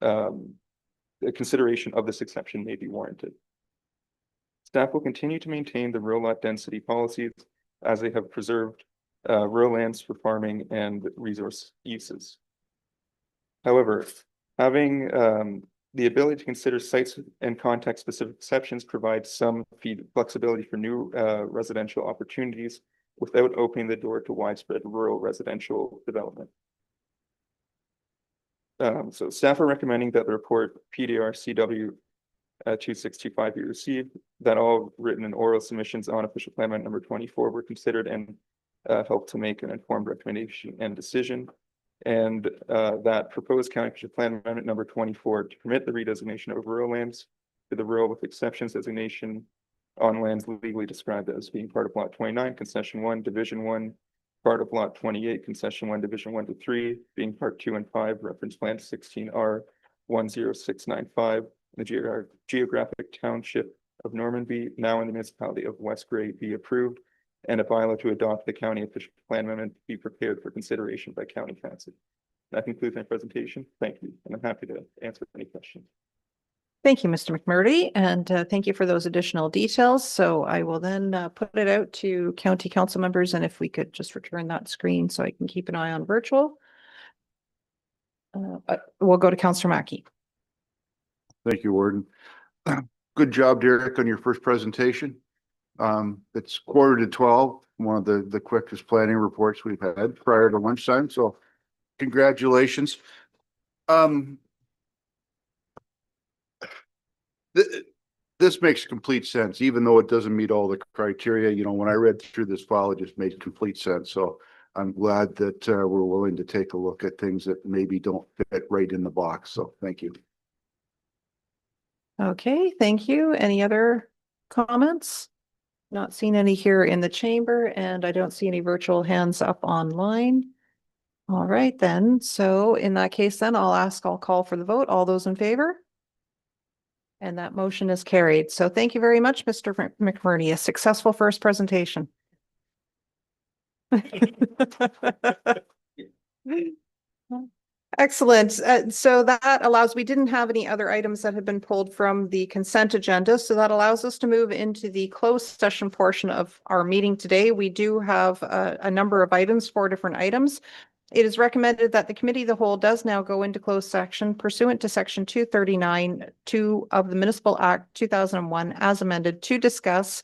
the consideration of this exception may be warranted. Staff will continue to maintain the rural lot density policies as they have preserved rural lands for farming and resource uses. However, having the ability to consider sites and context-specific exceptions provides some flexibility for new residential opportunities without opening the door to widespread rural residential development. So staff are recommending that the report PDR CW 2625 be received, that all written and oral submissions on official plan amendment number 24 were considered and help to make an informed recommendation and decision, and that proposed county official plan amendment number 24 to permit the redesignation of rural lands to the rural with exceptions designation on lands legally described as being part of lot 29, concession 1, division 1, part of lot 28, concession 1, division 1 to 3, being part 2 and 5, reference plan 16R 10695. The geographic township of Normanby, now in the municipality of West Gray, be approved, and a bylaw to adopt the county official plan amendment be prepared for consideration by county council. That concludes my presentation. Thank you, and I'm happy to answer any questions. Thank you, Mr. McMurdy, and thank you for those additional details. So I will then put it out to county council members, and if we could just return that screen so I can keep an eye on virtual. We'll go to Councillor Mackey. Thank you, Warden. Good job, Derek, on your first presentation. It's 11:45, one of the quickest planning reports we've had prior to lunchtime, so congratulations. This makes complete sense, even though it doesn't meet all the criteria. You know, when I read through this file, it just made complete sense. So I'm glad that we're willing to take a look at things that maybe don't fit right in the box. So thank you. Okay, thank you. Any other comments? Not seeing any here in the chamber, and I don't see any virtual hands up online. All right, then. So in that case, then I'll call for the vote. All those in favor? And that motion is carried. So thank you very much, Mr. McMurdy. A successful first presentation. Excellent. So that allows, we didn't have any other items that had been pulled from the consent agenda. So that allows us to move into the closed session portion of our meeting today. We do have a number of items, 4 different items. It is recommended that the committee of the whole does now go into closed section pursuant to section 239(2) of the Municipal Act 2001 as amended to discuss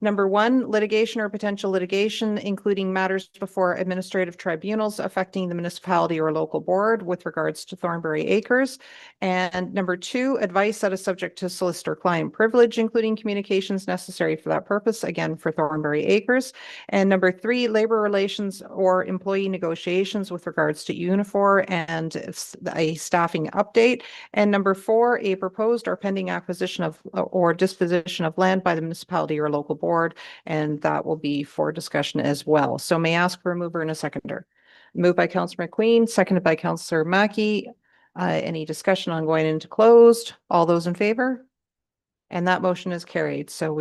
number 1, litigation or potential litigation, including matters before administrative tribunals affecting the municipality or local board with regards to Thornbury Acres. And number 2, advice that is subject to solicitor-client privilege, including communications necessary for that purpose, again, for Thornbury Acres. And number 3, labor relations or employee negotiations with regards to Unifor and a staffing update. And number 4, a proposed or pending acquisition of or disposition of land by the municipality or local board, and that will be for discussion as well. So may I ask for a mover and a seconder? Moved by Councillor McQueen, seconded by Councillor Mackey. Any discussion on going into closed? All those in favor? And that motion is carried. So we